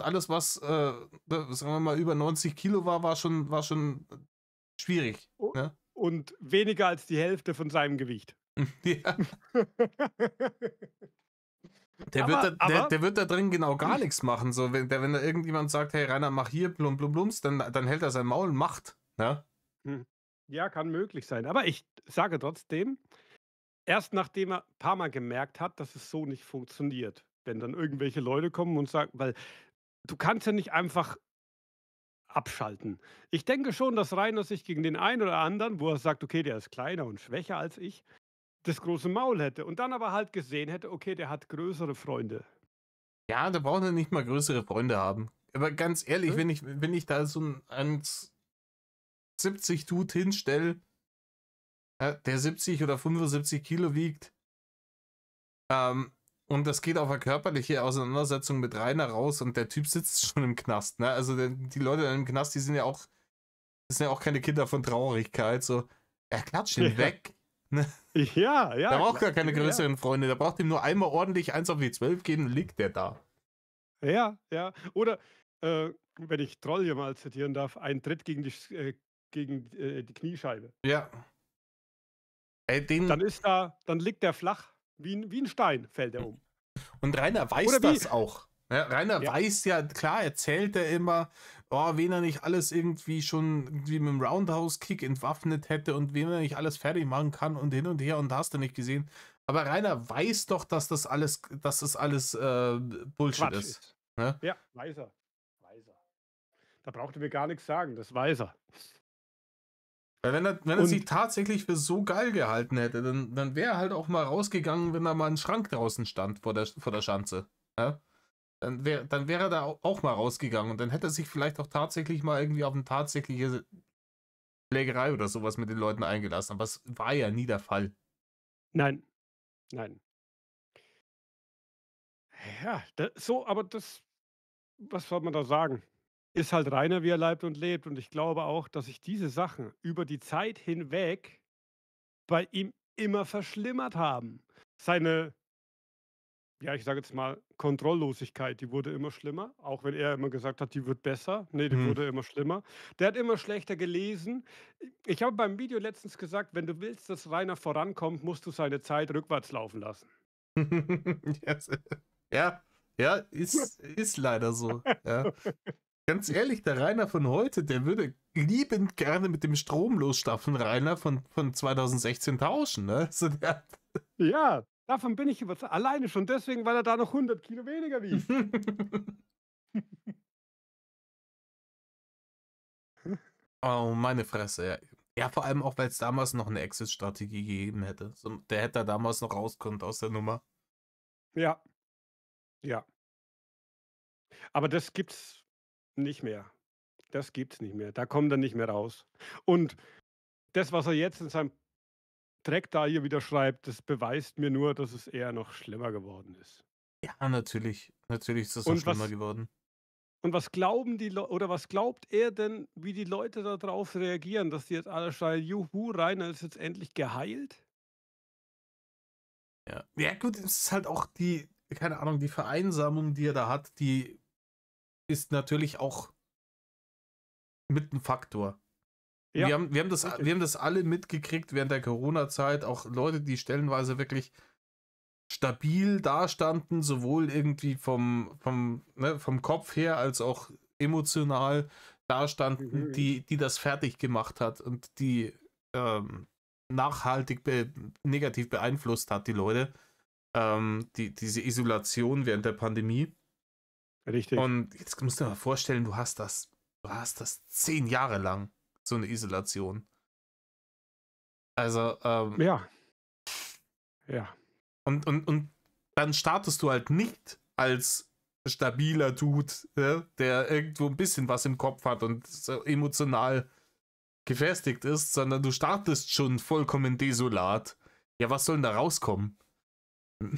alles, was, sagen wir mal, über 90 Kilo war schon schwierig. U Ne? und weniger als die Hälfte von seinem Gewicht. Ja. Der wird da, Aber der, aber der wird da drin genau gar nichts machen. So, wenn da irgendjemand sagt, hey Rainer, mach hier blum blum blums, dann hält er sein Maul und macht. Ja? hm, ja, kann möglich sein. Aber ich sage trotzdem, erst nachdem er ein paar Mal gemerkt hat, dass es so nicht funktioniert, wenn dann irgendwelche Leute kommen und sagen, weil du kannst ja nicht einfach abschalten. Ich denke schon, dass Rainer sich gegen den einen oder anderen, wo er sagt: „Okay, der ist kleiner und schwächer als ich“, das große Maul hätte und dann aber halt gesehen hätte: „Okay, der hat größere Freunde“, Ja, da braucht er nicht mal größere Freunde haben. Aber ganz ehrlich, ne? wenn ich da so ein 1,70 Dude hinstelle, der 70 oder 75 Kilo wiegt. Ähm, und das geht auf eine körperliche Auseinandersetzung mit Rainer raus und der Typ sitzt schon im Knast. Ne? Also die Leute im Knast, das sind ja auch keine Kinder von Traurigkeit. So, er klatscht ihn Ja, weg. Ne? ja, Der ja, braucht klar. gar keine Ja, größeren Freunde. Der braucht ihm nur einmal ordentlich eins auf die 12 gehen und liegt der da. ja, ja. Oder, wenn ich Troll hier mal zitieren darf: „Ein Tritt gegen die Kniescheibe." Ja. Ey, Dann dann liegt der flach, wie 'n Stein fällt er um. und Rainer weiß Oder wie das auch. Ja, Rainer ja, weiß ja, klar, erzählt er immer, oh, wen er nicht alles irgendwie schon irgendwie mit dem Roundhouse-Kick entwaffnet hätte und wen er nicht alles fertig machen kann und hin und her und hast du nicht gesehen. Aber Rainer weiß doch, dass das alles Bullshit Quatsch ist. ist. Ne? Ja, weiß er. Weiß er. Da braucht er mir gar nix sagen, das weiß er. Weil wenn er sich Und tatsächlich für so geil gehalten hätte, dann wäre er halt auch mal rausgegangen, wenn da mal ein Schrank draußen stand vor der Schanze. Ja? Dann wäre er da auch mal rausgegangen und dann hätte er sich vielleicht auch tatsächlich mal irgendwie auf eine tatsächliche Schlägerei oder sowas mit den Leuten eingelassen. Aber es war ja nie der Fall. nein, nein. Ja, aber das was soll man da sagen? Ist halt Rainer, wie er leibt und lebt. Und ich glaube auch, dass sich diese Sachen über die Zeit hinweg bei ihm immer verschlimmert haben. Seine, ja, ich sage jetzt mal, Kontrolllosigkeit, die wurde immer schlimmer, auch wenn er immer gesagt hat, die wird besser. Ne, die Hm. wurde immer schlimmer. Der hat immer schlechter gelesen. Ich habe beim Video letztens gesagt: „Wenn du willst, dass Rainer vorankommt, musst du seine Zeit rückwärts laufen lassen." Yes. Ja, ja, ist leider so. Ja. Ganz ehrlich, der Rainer von heute, der würde liebend gerne mit dem Stromlosstaffeln Rainer von 2016 tauschen. Ne? Also der, Ja, davon bin ich überzeugt. Alleine schon deswegen, weil er da noch 100 Kilo weniger wiegt. oh, meine Fresse. Ja, ja vor allem auch, weil es damals noch eine Exit-Strategie gegeben hätte. So, der hätte da damals noch rauskommen aus der Nummer. Ja, ja. Aber das gibt's nicht mehr. Das gibt's nicht mehr. Da kommt er nicht mehr raus. Und das, was er jetzt in seinem Dreck da hier wieder schreibt, das beweist mir nur, dass es eher noch schlimmer geworden ist. Ja, natürlich. Natürlich ist das noch Und schlimmer was geworden. was glauben die Leu oder was glaubt er denn, wie die Leute da drauf reagieren, dass die jetzt alle schreien: „Juhu, Rainer ist jetzt endlich geheilt?" Ja. Ja, gut, es ist halt auch keine Ahnung, die Vereinsamung, die er da hat, die ist natürlich auch mit ein Faktor. Ja, Wir richtig. haben das alle mitgekriegt während der Corona-Zeit, auch Leute, die stellenweise wirklich stabil dastanden, sowohl irgendwie vom Kopf her als auch emotional dastanden, Mhm. die das fertig gemacht hat und die nachhaltig negativ beeinflusst hat, die Leute. Diese Isolation während der Pandemie. Richtig. Und jetzt musst du dir mal vorstellen, du hast das 10 Jahre lang, so eine Isolation. Also, Ja, ja. und dann startest du halt nicht als stabiler Dude, ja, der irgendwo ein bisschen was im Kopf hat und so emotional gefestigt ist, sondern du startest schon vollkommen desolat. Ja, was soll denn da rauskommen?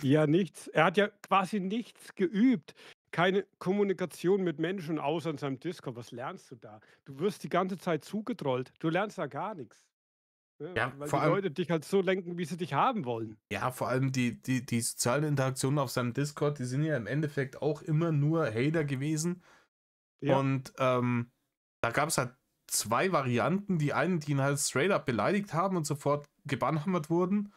Ja, nichts. Er hat ja quasi nichts geübt. Keine Kommunikation mit Menschen außer in seinem Discord. Was lernst du da? Du wirst die ganze Zeit zugetrollt. Du lernst da gar nichts, ne, Ja, weil die Leute dich halt so lenken, wie sie dich haben wollen. vor allem die sozialen Interaktionen auf seinem Discord, die sind ja im Endeffekt auch immer nur Hater gewesen. Ja. Und da gab es halt zwei Varianten. Die einen, die ihn halt straight up beleidigt haben und sofort gebannhammert wurden.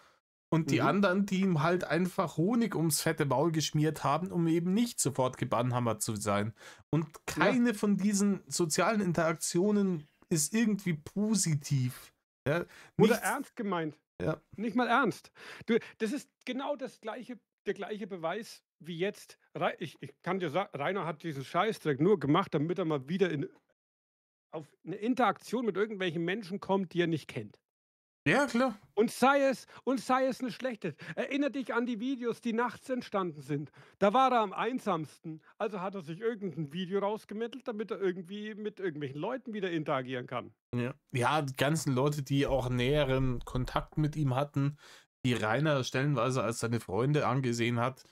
Und die Mhm. anderen, die ihm halt einfach Honig ums fette Maul geschmiert haben, um eben nicht sofort gebannhammert zu sein. Und Ja. keine von diesen sozialen Interaktionen ist irgendwie positiv. Ja, Oder nichts. ernst gemeint. Ja. Nicht mal ernst. Das ist genau der gleiche Beweis wie jetzt. Ich kann dir sagen, Rainer hat diesen Scheißdreck nur gemacht, damit er mal wieder auf eine Interaktion mit irgendwelchen Menschen kommt, die er nicht kennt. Ja, klar. Und sei es 'ne schlechte. Erinnere dich an die Videos, die nachts entstanden sind. Da war er am einsamsten, also hat er sich irgend 'n Video rausgemittelt, damit er irgendwie mit irgendwelchen Leuten wieder interagieren kann. Ja. Ja, die ganzen Leute, die auch näheren Kontakt mit ihm hatten, die Rainer stellenweise als seine Freunde angesehen hat.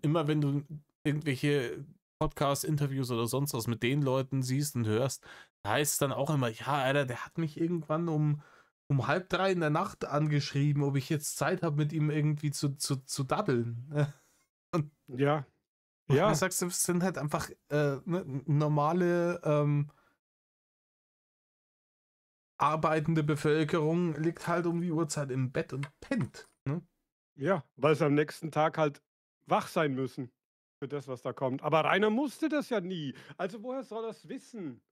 Immer wenn du irgendwelche Podcasts, Interviews oder sonst was mit den Leuten siehst und hörst, da heißt es dann auch immer, ja, Alter, der hat mich irgendwann um halb drei in der Nacht angeschrieben, ob ich jetzt Zeit habe, mit ihm irgendwie zu daddeln. Und Ja, du ja, sagst, das sind halt einfach ne, normale arbeitende Bevölkerung liegt halt um die Uhrzeit im Bett und pennt. Ne? ja, weil sie am nächsten Tag halt wach sein müssen für das, was da kommt. Aber Rainer musste das ja nie. Also, woher soll er's wissen?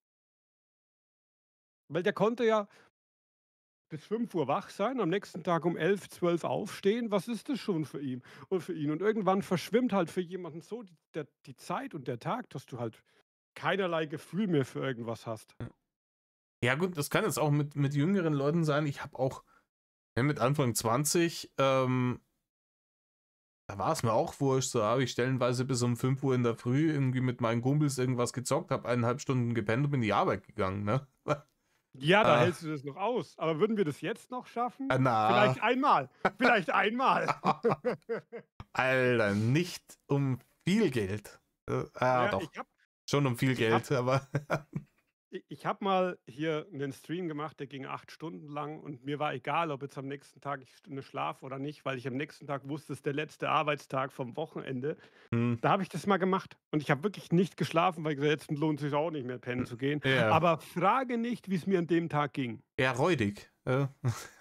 Weil der konnte ja bis 5 Uhr wach sein, am nächsten Tag um 11, 12 aufstehen. Was ist das schon für ihn? Und irgendwann verschwimmt halt für jemanden so die Zeit und der Tag, dass du halt keinerlei Gefühl mehr für irgendwas hast. Ja, gut, das kann jetzt auch mit jüngeren Leuten sein. Ich habe auch mit Anfang 20, da war es mir auch wurscht. So habe ich stellenweise bis um 5 Uhr in der Früh irgendwie mit meinen Kumpels irgendwas gezockt, habe 1,5 Stunden gepennt und bin in die Arbeit gegangen. Ne? Ja, da äh, hältst du das noch aus. Aber würden wir das jetzt noch schaffen? na, Vielleicht einmal. Vielleicht einmal. Alter, nicht um viel Geld. Ja, Doch, schon um viel ich habe Geld, aber ich habe mal hier einen Stream gemacht, der ging 8 Stunden lang und mir war egal, ob jetzt am nächsten Tag ich 'ne schlafe oder nicht, weil ich am nächsten Tag wusste, es ist der letzte Arbeitstag vom Wochenende. hm, Da habe ich das mal gemacht und ich habe wirklich nicht geschlafen, weil ich gesagt: „Jetzt lohnt sich auch nicht mehr pennen zu gehen." ja, Aber frage nicht, wie es mir an dem Tag ging. eher räudig.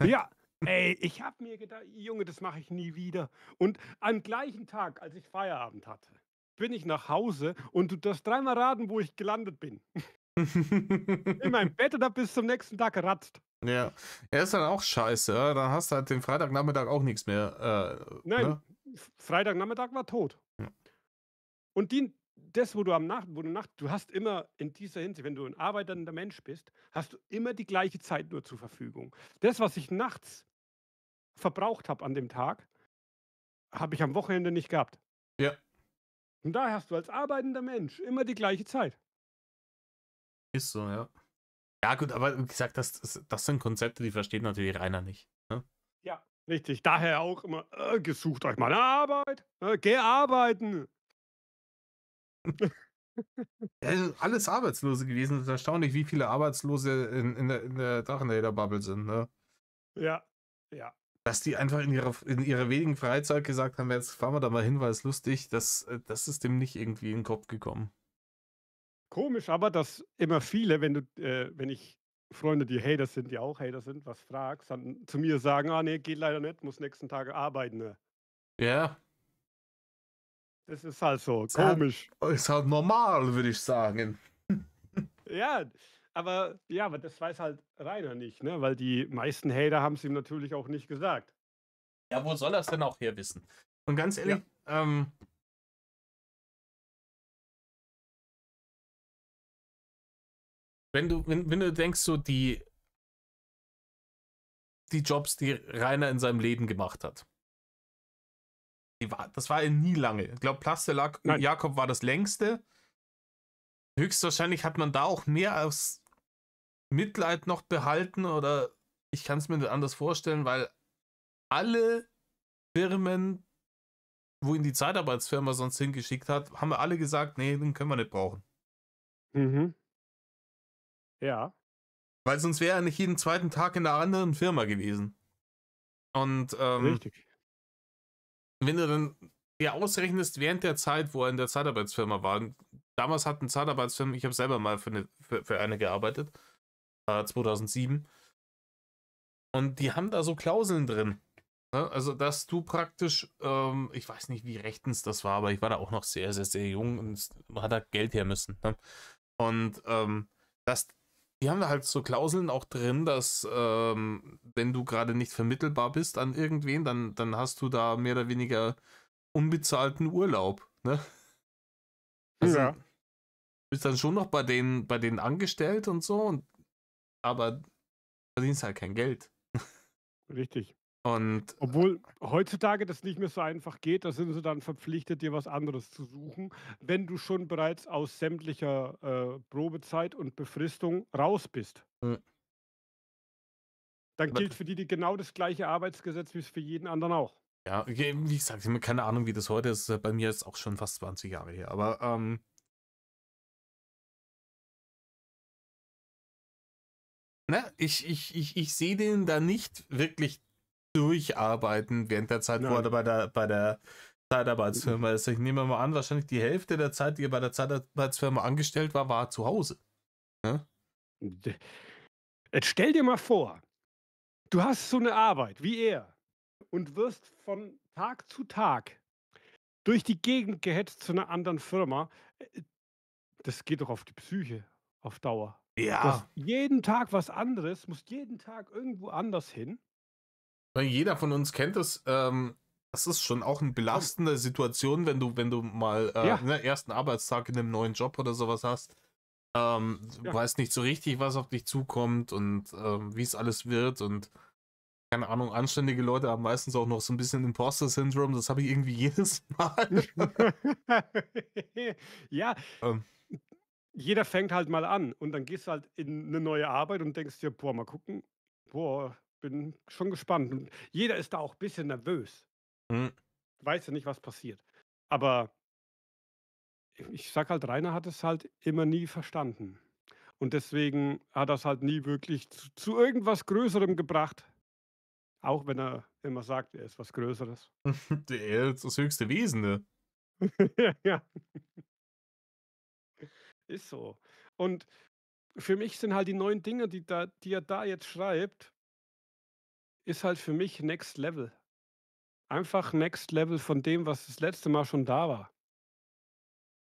Ja, ey, ich habe mir gedacht: „Junge, das mache ich nie wieder." Und am gleichen Tag, als ich Feierabend hatte, bin ich nach Hause und du darfst dreimal raten, wo ich gelandet bin. In meinem Bett oder bis zum nächsten Tag geratzt. Ja. Ja, ist dann auch scheiße, ja? Dann hast du halt den Freitagnachmittag auch nichts mehr, Nein, ne? Freitagnachmittag war tot. Ja. Und das, du hast immer in dieser Hinsicht, wenn du ein arbeitender Mensch bist, hast du immer die gleiche Zeit nur zur Verfügung. Das, was ich nachts verbraucht habe an dem Tag, habe ich am Wochenende nicht gehabt. Ja, Und daher hast du als arbeitender Mensch immer die gleiche Zeit. ist so, ja. Ja gut, aber wie gesagt, das sind Konzepte, die versteht natürlich Rainer nicht, ne? Ja, richtig. Daher auch immer, „Gesucht euch mal 'ne Arbeit, geh arbeiten." Ja, sind alles Arbeitslose gewesen. Es ist erstaunlich, wie viele Arbeitslose in der Drachenleder-Bubble sind, ne? Ja, ja. Dass die einfach in ihrer wenigen Freizeit gesagt haben: „Jetzt fahren wir da mal hin, weil es lustig“, das ist dem nicht irgendwie in den Kopf gekommen. Komisch aber, dass immer viele, wenn ich Freunde, die Hater sind, die auch Hater sind, was fragst, dann zu mir sagen: „Ah ne, geht leider nicht, muss nächsten Tage arbeiten, ne?" Ja, Das ist halt so, ist halt komisch. ist halt normal, würde ich sagen. Ja, aber das weiß halt Rainer nicht, ne, weil die meisten Hater haben's ihm natürlich auch nicht gesagt. Ja, wo soll er's denn auch her wissen? Und ganz Ja. ehrlich, wenn du denkst, so die Jobs, die Rainer in seinem Leben gemacht hat, das war ja nie lange. Ich glaube, Plaster Nein. Jakob war das längste. Höchstwahrscheinlich hat man da auch mehr als Mitleid noch behalten oder ich kann es mir nicht anders vorstellen, weil alle Firmen, wo ihn die Zeitarbeitsfirma sonst hingeschickt hat, haben wir alle gesagt, nee, den können wir nicht brauchen. Mhm. Ja, Weil sonst wäre er nicht jeden zweiten Tag in einer anderen Firma gewesen. Und richtig. wenn du dann dir ausrechnest, während der Zeit, wo er in der Zeitarbeitsfirma war, damals hatten Zeitarbeitsfirmen, ich habe selber mal für eine gearbeitet, 2007, und die haben da so Klauseln drin. Ne? Also, dass du praktisch, ich weiß nicht, wie rechtens das war, aber ich war da auch noch sehr, sehr, sehr jung und man hat da Geld her müssen. Ne? Und das, die haben da halt so Klauseln auch drin, dass wenn du gerade nicht vermittelbar bist an irgendwen, dann hast du da mehr oder weniger unbezahlten Urlaub. Ne? Also Ja. bist dann schon noch bei denen angestellt und so, aber verdienst halt kein Geld. richtig. Und Obwohl heutzutage das nicht mehr so einfach geht, da sind sie dann verpflichtet, dir was anderes zu suchen, wenn du schon bereits aus sämtlicher, Probezeit und Befristung raus bist. äh, Dann aber gilt für die genau das gleiche Arbeitsgesetz, wie es für jeden anderen auch. ja, wie gesagt, ich habe keine Ahnung, wie das heute ist. Bei mir ist es auch schon fast 20 Jahre her. Aber ne, ich sehe den da nicht wirklich durcharbeiten während der Zeit, wo er Nein. bei der Mhm. Zeitarbeitsfirma ist. Ich nehme mal an, wahrscheinlich die Hälfte der Zeit, die er bei der Zeitarbeitsfirma angestellt war, war zu Hause. Ne? D Jetzt stell dir mal vor, du hast so eine Arbeit wie er und wirst von Tag zu Tag durch die Gegend gehetzt zu einer anderen Firma. Das geht doch auf die Psyche auf Dauer. Du hast Ja, jeden Tag was anderes, musst jeden Tag irgendwo anders hin. weil jeder von uns kennt es. Das ist schon auch eine Komm. belastende Situation, wenn du mal Ja, ne, ersten Arbeitstag in einem neuen Job oder sowas hast. Du ja. weißt nicht so richtig, was auf dich zukommt und wie es alles wird und keine Ahnung, anständige Leute haben meistens auch noch so ein bisschen Imposter-Syndrom, das habe ich irgendwie jedes Mal. Ja, ähm, jeder fängt halt mal an und dann gehst du halt in eine neue Arbeit und denkst dir: „Boah, mal gucken. Boah, bin schon gespannt.“ Und jeder ist da auch ein bisschen nervös. hm, Weiß ja nicht, was passiert. Aber ich sage halt, Rainer hat es halt immer nie verstanden. Und deswegen hat er's halt nie wirklich zu irgendwas Größerem gebracht, auch wenn er immer sagt, er ist was Größeres. der ist das höchste Wesen, ne? Ja, ist so. Und für mich sind halt die neuen Dinge, die er da jetzt schreibt, ist halt für mich Next Level. Einfach Next Level von dem, was das letzte Mal schon da war.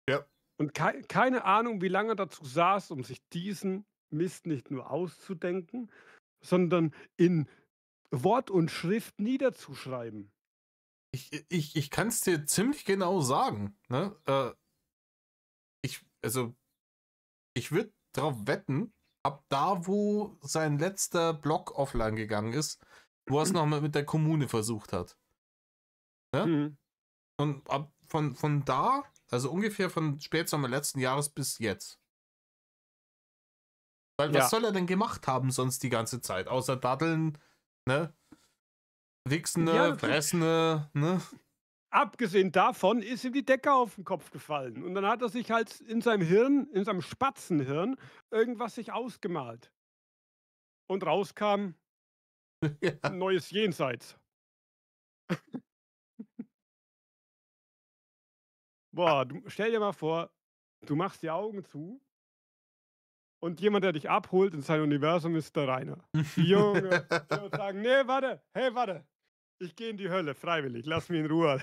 Ja. Und keine Ahnung, wie lange er dazu saß, um sich diesen Mist nicht nur auszudenken, sondern in Wort und Schrift niederzuschreiben. Ich kann es dir ziemlich genau sagen, ne? Also, ich würde darauf wetten, ab da, wo sein letzter Blog offline gegangen ist, wo er es nochmal mit der Kommune versucht hat. Ne? Mhm. Und von da, also ungefähr von Spätsommer letzten Jahres bis jetzt. Weil was Ja. soll er denn gemacht haben sonst die ganze Zeit? Außer Datteln, ne? Ja, Wichsende, natürlich. Fressende, ne? Abgesehen davon ist ihm die Decke auf den Kopf gefallen und dann hat er sich halt in seinem Hirn, in seinem Spatzenhirn, irgendwas sich ausgemalt und rauskam Ja. 'n neues Jenseits. Boah, du stell dir mal vor, du machst die Augen zu und jemand, der dich abholt in sein Universum, ist der Rainer. Junge, der wird sagen: „Ne, warte, hey, warte, ich gehe in die Hölle freiwillig, lass mich in Ruhe.“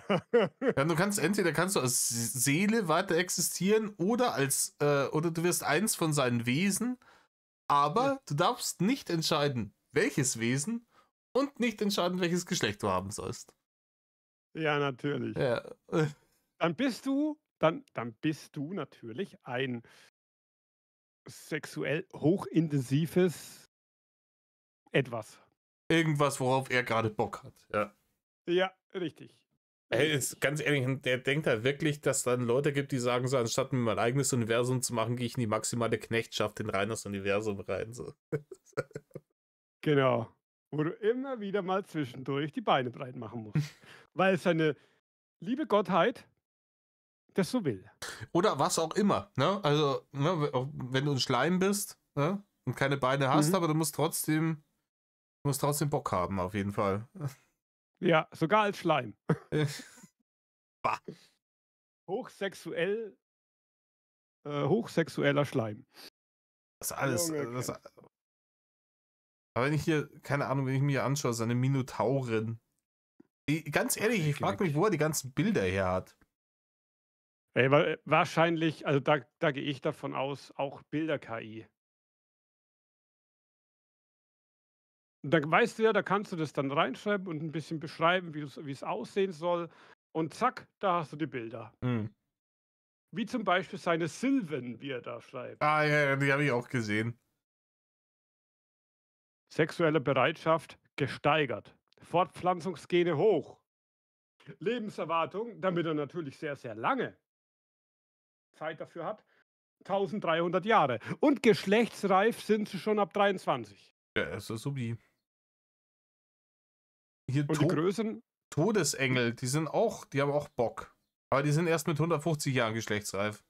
Ja, du kannst entweder kannst du als Seele weiter existieren oder du wirst eins von seinen Wesen, Ja, aber du darfst nicht entscheiden, welches Wesen und nicht entscheiden, welches Geschlecht du haben sollst. ja, natürlich. Ja. Dann bist du natürlich ein sexuell hochintensives Etwas. Irgendwas, worauf er gerade Bock hat. Ja. Ja, richtig, Ey, ist richtig. ganz ehrlich, der denkt halt wirklich, dass dann Leute gibt, die sagen so, anstatt mir mein eigenes Universum zu machen, gehe ich in die maximale Knechtschaft in Reiners Universum rein. So. Genau. Wo du immer wieder mal zwischendurch die Beine breit machen musst, weil seine liebe Gottheit das so will. Oder was auch immer. Ne? Also, ne, wenn du ein Schleim bist, ne? Und keine Beine hast, Mhm. aber du musst trotzdem Bock haben, auf jeden Fall. Ja, sogar als Schleim. Bah, Hochsexuell hochsexueller Schleim. das alles. Junge Kenner. Aber wenn ich hier, keine Ahnung, wenn ich mir anschaue, so eine Minotaurin. Ganz Ach, ehrlich, ich geh frage mich, weg. wo er die ganzen Bilder her hat. Ey, wa wahrscheinlich, also da gehe ich davon aus, auch Bilder-KI. Und da weißt du ja, da kannst du das dann reinschreiben und ein bisschen beschreiben, wie es aussehen soll und zack, da hast du die Bilder. Hm. Wie zum Beispiel seine Silven, wie er da schreibt. Ah, ja, ja, die habe ich auch gesehen. Sexuelle Bereitschaft gesteigert. Fortpflanzungsgene hoch. Lebenserwartung, damit er natürlich sehr, sehr lange Zeit dafür hat, 1300 Jahre. Und geschlechtsreif sind sie schon ab 23. Ja, ist das so wie hier Und die Größen, Todesengel, die haben auch Bock. Aber die sind erst mit 150 Jahren geschlechtsreif.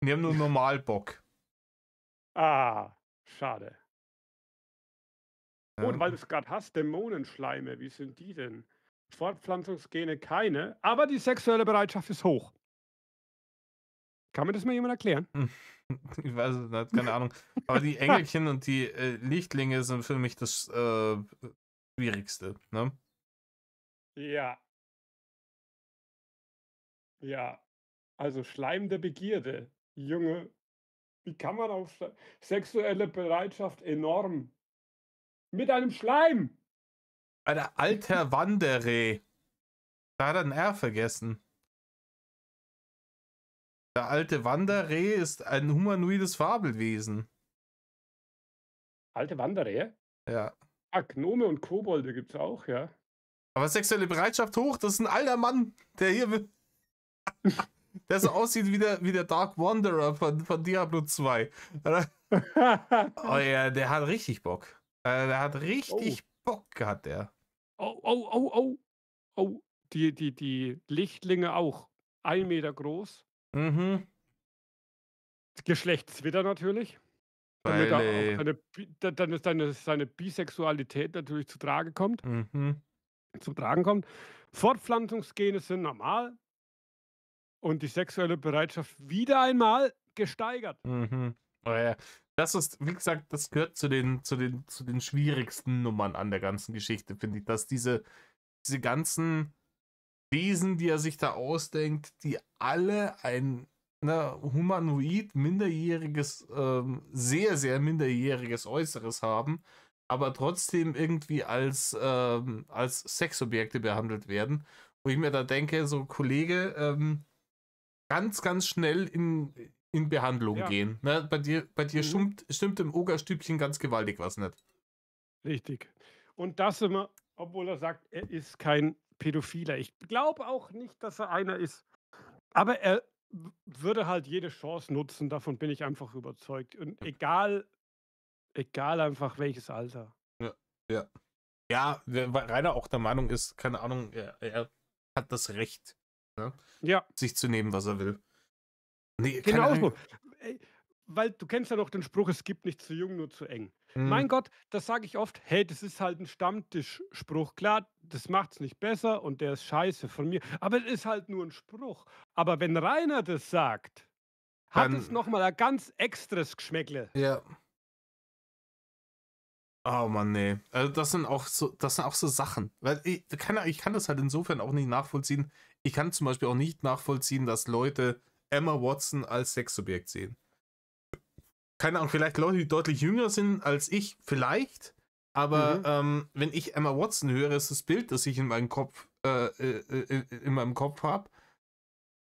Und die haben nur normal Bock. schade. Ja. Und weil du es gerade hast, Dämonenschleime, wie sind die denn? Fortpflanzungsgene keine, aber die sexuelle Bereitschaft ist hoch. Kann mir das mal jemand erklären? Ich weiß es nicht, keine Ahnung. Aber die Engelchen und die Lichtlinge sind für mich das Schwierigste. Ne? Ja, ja. Also Schleim der Begierde. Junge, wie kann man auf sexuelle Bereitschaft enorm mit einem Schleim? Alter, alter Wanderreh. Da hat er ein R vergessen. Der alte Wanderreh ist ein humanoides Fabelwesen. Alte Wanderrehe? Ja. Gnome und Kobolde gibt's auch, ja. Aber sexuelle Bereitschaft hoch, das ist ein alter Mann, der hier. Der so aussieht wie der Dark Wanderer von Diablo 2. Oh ja, der hat richtig Bock. Der hat Oh, richtig Bock gehabt, der. oh, oh, oh, oh, oh. Die Lichtlinge auch 1 Meter groß. Mhm. Geschlechtswitter natürlich, damit Weil, er auch seine Bisexualität natürlich Mhm. zum Tragen kommt. Fortpflanzungsgene sind normal und die sexuelle Bereitschaft wieder einmal gesteigert. Mhm. Oh ja. Das ist, wie gesagt, das gehört zu den schwierigsten Nummern an der ganzen Geschichte, finde ich, dass diese ganzen Wesen, die er sich da ausdenkt, die alle ein humanoid, minderjähriges, sehr, sehr minderjähriges Äußeres haben, aber trotzdem irgendwie als Sexobjekte behandelt werden. Wo ich mir da denke, so Kollege, ganz, ganz schnell in Behandlung Ja, gehen. Ne? Bei dir mhm, stimmt im Ogerstübchen ganz gewaltig was nicht. richtig. Und das immer, obwohl er sagt, er ist kein Pädophiler. Ich glaube auch nicht, dass er einer ist. Aber er würde halt jede Chance nutzen, davon bin ich einfach überzeugt. Und egal einfach welches Alter. Ja, ja. Ja, weil Rainer auch der Meinung ist, keine Ahnung, er hat das Recht, ne, Ja, sich zu nehmen, was er will. Nee, keine genauso. Ahnung. Weil du kennst ja noch den Spruch: „Es gibt nicht zu jung, nur zu eng.“ Hm, Mein Gott, das sage ich oft: „Hey, das ist halt ein Stammtischspruch. Klar, das macht's nicht besser und der ist scheiße von mir, aber es ist halt nur ein Spruch.“ Aber wenn Rainer das sagt, hat es dann, noch mal ein ganz extras Geschmäckle. ja. Oh Mann, nee. Also das sind auch so Sachen. Weil ich kann das halt insofern auch nicht nachvollziehen. Ich kann zum Beispiel auch nicht nachvollziehen, dass Leute Emma Watson als Sexobjekt sehen. Keine Ahnung, vielleicht Leute, die deutlich jünger sind als ich, vielleicht. Aber Mhm. wenn ich Emma Watson höre, ist das Bild, das ich in meinem Kopf habe,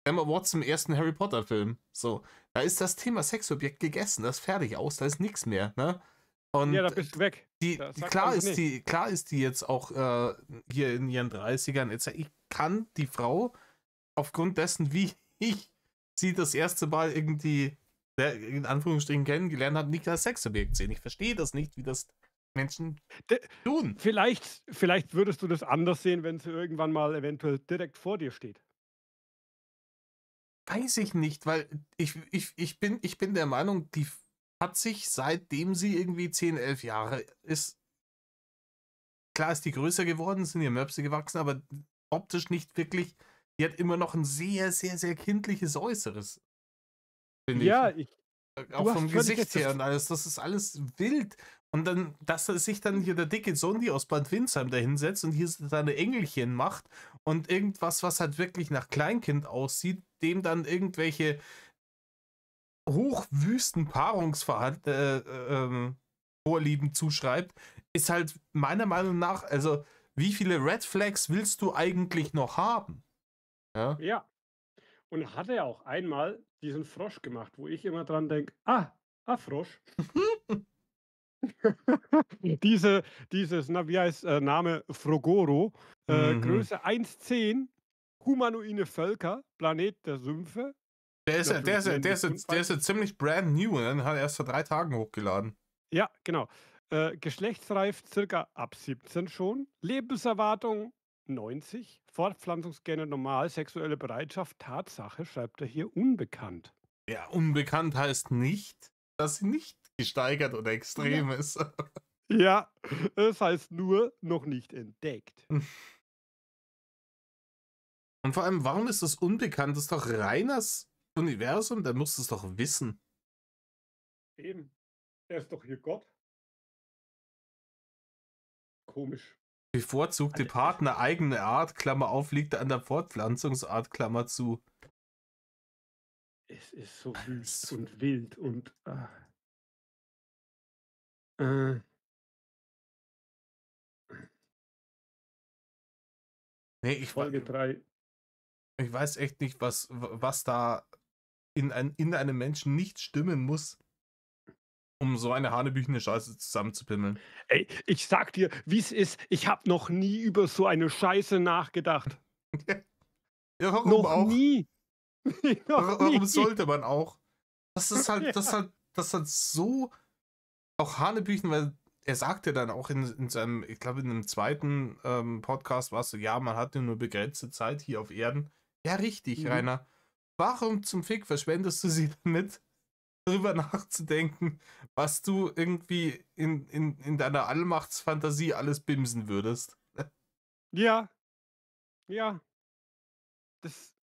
Emma Watson im ersten Harry Potter Film. So, da ist das Thema Sexobjekt gegessen, das ist fertig aus, da ist nichts mehr, ne? Ja, da Und bist du weg. die, Da die sagt klar alles ist nichts. die, klar ist die jetzt auch hier in ihren 30ern. Jetzt, ich kann die Frau aufgrund dessen, wie ich sie das erste Mal irgendwie in Anführungsstrichen kennengelernt habe, nicht als Sexobjekt sehen. Ich verstehe das nicht, wie das Menschen D tun. vielleicht würdest du das anders sehen, wenn sie irgendwann mal eventuell direkt vor dir steht. Weiß ich nicht, weil ich bin der Meinung, die hat sich, seitdem sie irgendwie 10, 11 Jahre ist, klar ist die größer geworden, sind ihr Möpse gewachsen, aber optisch nicht wirklich. Die hat immer noch ein sehr, sehr, sehr kindliches Äußeres, finde ich. Ja, Auch du vom hast völlig Gesicht recht. her und alles, das ist alles wild. Und dann, dass er sich dann hier der dicke Sondi aus Bad Windsheim da hinsetzt und hier seine Engelchen macht und irgendwas, was halt wirklich nach Kleinkind aussieht, dem dann irgendwelche hochwüsten Vorlieben zuschreibt, ist halt meiner Meinung nach, also wie viele Red Flags willst du eigentlich noch haben? Ja, Ja. Und hat er auch einmal diesen Frosch gemacht, wo ich immer dran denke: Frosch.“ Dieses, na, wie heißt, Name Frogoro, Mhm. Größe 1,10, humanoide Völker, Planet der Sümpfe, natürlich männlich Der ist ja unfeindlich. ziemlich brand new, ne? Den hat er erst vor 3 Tagen hochgeladen. Ja, genau. Geschlechtsreif circa ab 17 schon, Lebenserwartung 90, Fortpflanzungsgene normal, sexuelle Bereitschaft, Tatsache, schreibt er hier, unbekannt. Ja, unbekannt heißt nicht, dass sie nicht gesteigert oder Ja. extrem ist. Ja, es heißt nur noch nicht entdeckt. Und vor allem, warum ist das unbekannt? Das ist doch reines Universum, der muss es doch wissen. Eben. Er ist doch hier Gott. Komisch. Bevorzugte Also, Partner, eigene Art, Klammer auf, liegt an der Fortpflanzungsart, Klammer zu. es ist so wüst Das- und wild und, äh, Nee, Folge 3. ich weiß echt nicht, was da in einem Menschen nicht stimmen muss, um so eine hanebüchene Scheiße zusammenzupimmeln. Ey, ich sag dir, wie es ist, ich habe noch nie über so eine Scheiße nachgedacht. Ja, warum Noch auch? nie, noch Warum nie. sollte man auch? Ja. Das ist halt so auch Hanebüchen, weil er sagte dann auch in seinem, ich glaube, in einem zweiten Podcast war es so, ja, man hat ja nur begrenzte Zeit hier auf Erden. Ja, richtig, Mhm. Rainer. Warum zum Fick verschwendest du sie damit, darüber nachzudenken, was du irgendwie in deiner Allmachtsfantasie alles bimsen würdest? Ja, ja, das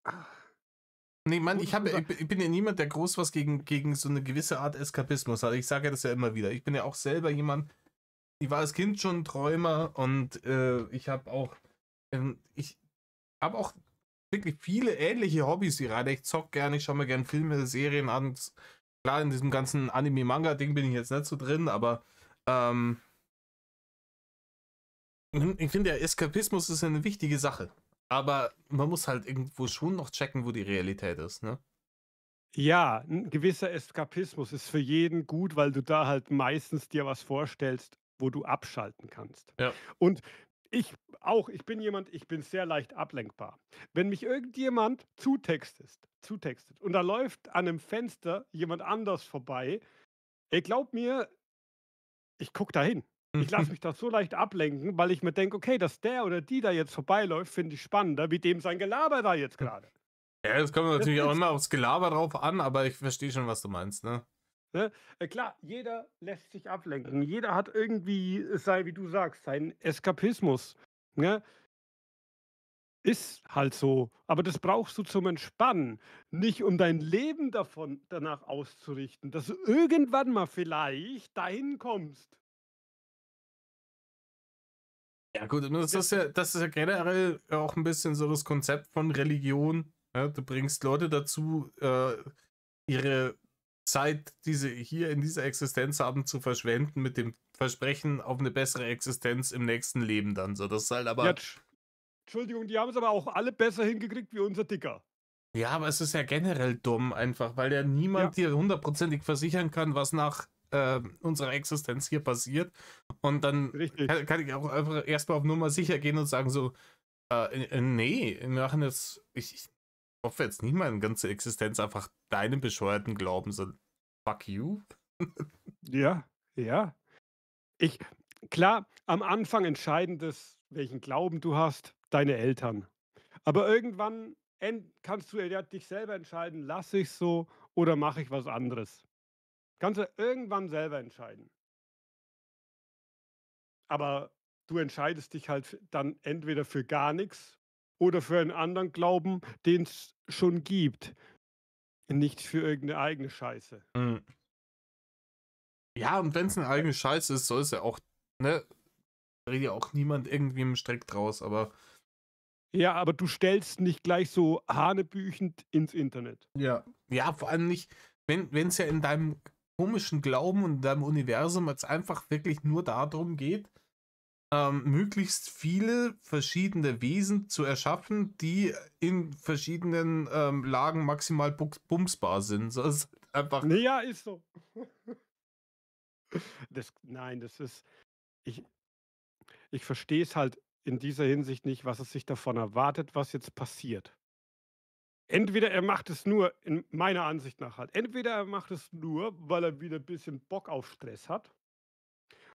Nee, Mann, wo du schon sagst, ich bin ja niemand, der groß was gegen so eine gewisse Art Eskapismus hat. Ich sage ja das ja immer wieder. Ich bin ja auch selber jemand, ich war als Kind schon ein Träumer und ich habe auch wirklich viele ähnliche Hobbys wie Rainer. Ich zock gerne, ich schaue mir gerne Filme, Serien an. Klar, in diesem ganzen Anime-Manga-Ding bin ich jetzt nicht so drin, aber ähm, ich finde, der Eskapismus ist eine wichtige Sache. Aber man muss halt irgendwo schon noch checken, wo die Realität ist, ne? ja, 'n gewisser Eskapismus ist für jeden gut, weil du da halt meistens dir was vorstellst, wo du abschalten kannst. Ja. Und ich auch, ich bin jemand, ich bin sehr leicht ablenkbar. Wenn mich irgendjemand zutextet und da läuft an 'nem Fenster jemand anders vorbei, ey, glaub mir, ich gucke da hin. Ich lasse mich da so leicht ablenken, weil ich mir denke: „Okay, dass der oder die da jetzt vorbeiläuft, finde ich spannender wie dem sein Gelaber da jetzt grade.“ Ja, das kommt Das natürlich auch ist immer aufs Gelaber drauf an, aber ich verstehe schon, was du meinst, ne? Ne? Klar, jeder lässt sich ablenken. Jeder hat irgendwie sein, wie du sagst, seinen Eskapismus, ne? Ist halt so. Aber das brauchst du zum Entspannen, nicht um dein Leben davon danach auszurichten, dass du irgendwann mal vielleicht dahin kommst. Ja, gut, und Das das ist ja generell auch ein bisschen so das Konzept von Religion. Ja, du bringst Leute dazu, ihre Zeit, die sie hier in dieser Existenz haben, zu verschwenden, mit dem Versprechen auf eine bessere Existenz im nächsten Leben dann. So, das ist halt ja, aber. Entschuldigung, die haben es aber auch alle besser hingekriegt wie unser Dicker. Ja, aber es ist ja generell dumm einfach, weil ja niemand Ja, dir hundertprozentig versichern kann, was nach unserer Existenz hier passiert. Und dann richtig. kann ich auch einfach erstmal auf Nummer sicher gehen und sagen so, nee, wir machen jetzt, ich hoffe jetzt nicht meine ganze Existenz einfach deinem bescheuerten Glauben, so fuck you. Ja, ja. Ich klar, am Anfang entscheiden das, welchen Glauben du hast, deine Eltern. Aber irgendwann kannst du ja dich selber entscheiden, lasse ich so oder mache ich was anderes. Kannst du irgendwann selber entscheiden. Aber du entscheidest dich halt dann entweder für gar nichts oder für einen anderen Glauben, den es schon gibt, nicht für irgendeine eigene Scheiße. Mm. Ja, und wenn es eine Äh, eigene Scheiße ist, soll es ja auch, ne, redet ja auch niemand irgendwie im Strick draus, aber ja, aber du stellst nicht gleich so hanebüchend ins Internet. ja. Ja, vor allem nicht, wenn es ja in deinem komischen Glauben und in deinem Universum jetzt einfach wirklich nur darum geht, möglichst viele verschiedene Wesen zu erschaffen, die in verschiedenen Lagen maximal bumsbar sind. So ist einfach. Ne, ja, ist so. Nein, das ist ich ich verstehe es halt in dieser Hinsicht nicht, was er sich davon erwartet, was jetzt passiert. Entweder er macht es nur in meiner Ansicht nach halt, entweder er macht es nur, weil er wieder ein bisschen Bock auf Stress hat,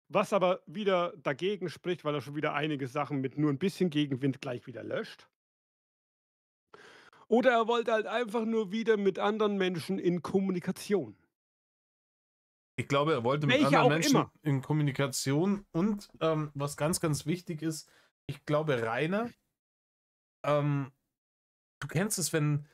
was aber wieder dagegen spricht, weil er schon wieder einige Sachen mit nur ein bisschen Gegenwind gleich wieder löscht. Oder er wollte halt einfach nur wieder mit anderen Menschen in Kommunikation. Ich glaube, er wollte mit Welche anderen auch Menschen immer. in Kommunikation und was ganz, ganz wichtig ist, ich glaube, Rainer, ähm, du kennst es, wenn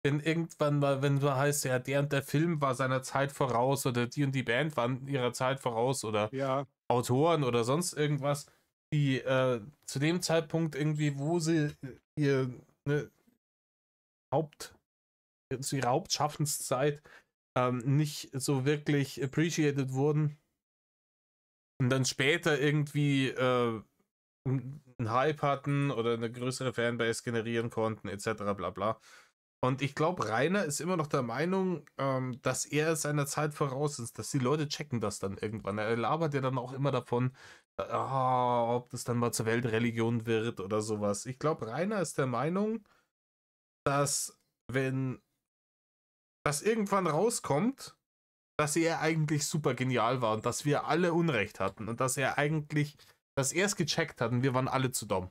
irgendwann mal, wenn du heißt, ja, der und der Film war seiner Zeit voraus oder die und die Band waren ihrer Zeit voraus oder Ja, Autoren oder sonst irgendwas, die zu dem Zeitpunkt irgendwie, wo sie ihr ne, Haupt, zu ihrer Hauptschaffenszeit nicht so wirklich appreciated wurden und dann später irgendwie einen Hype hatten oder eine größere Fanbase generieren konnten, etc. bla bla. Und ich glaube, Rainer ist immer noch der Meinung, dass er seiner Zeit voraus ist, dass die Leute checken das dann irgendwann. Er labert ja dann auch immer davon, ob das dann mal zur Weltreligion wird oder sowas. Ich glaube, Rainer ist der Meinung, dass wenn das irgendwann rauskommt, dass er eigentlich super genial war und dass wir alle Unrecht hatten und dass er eigentlich, dass er es gecheckt hat und wir waren alle zu dumm.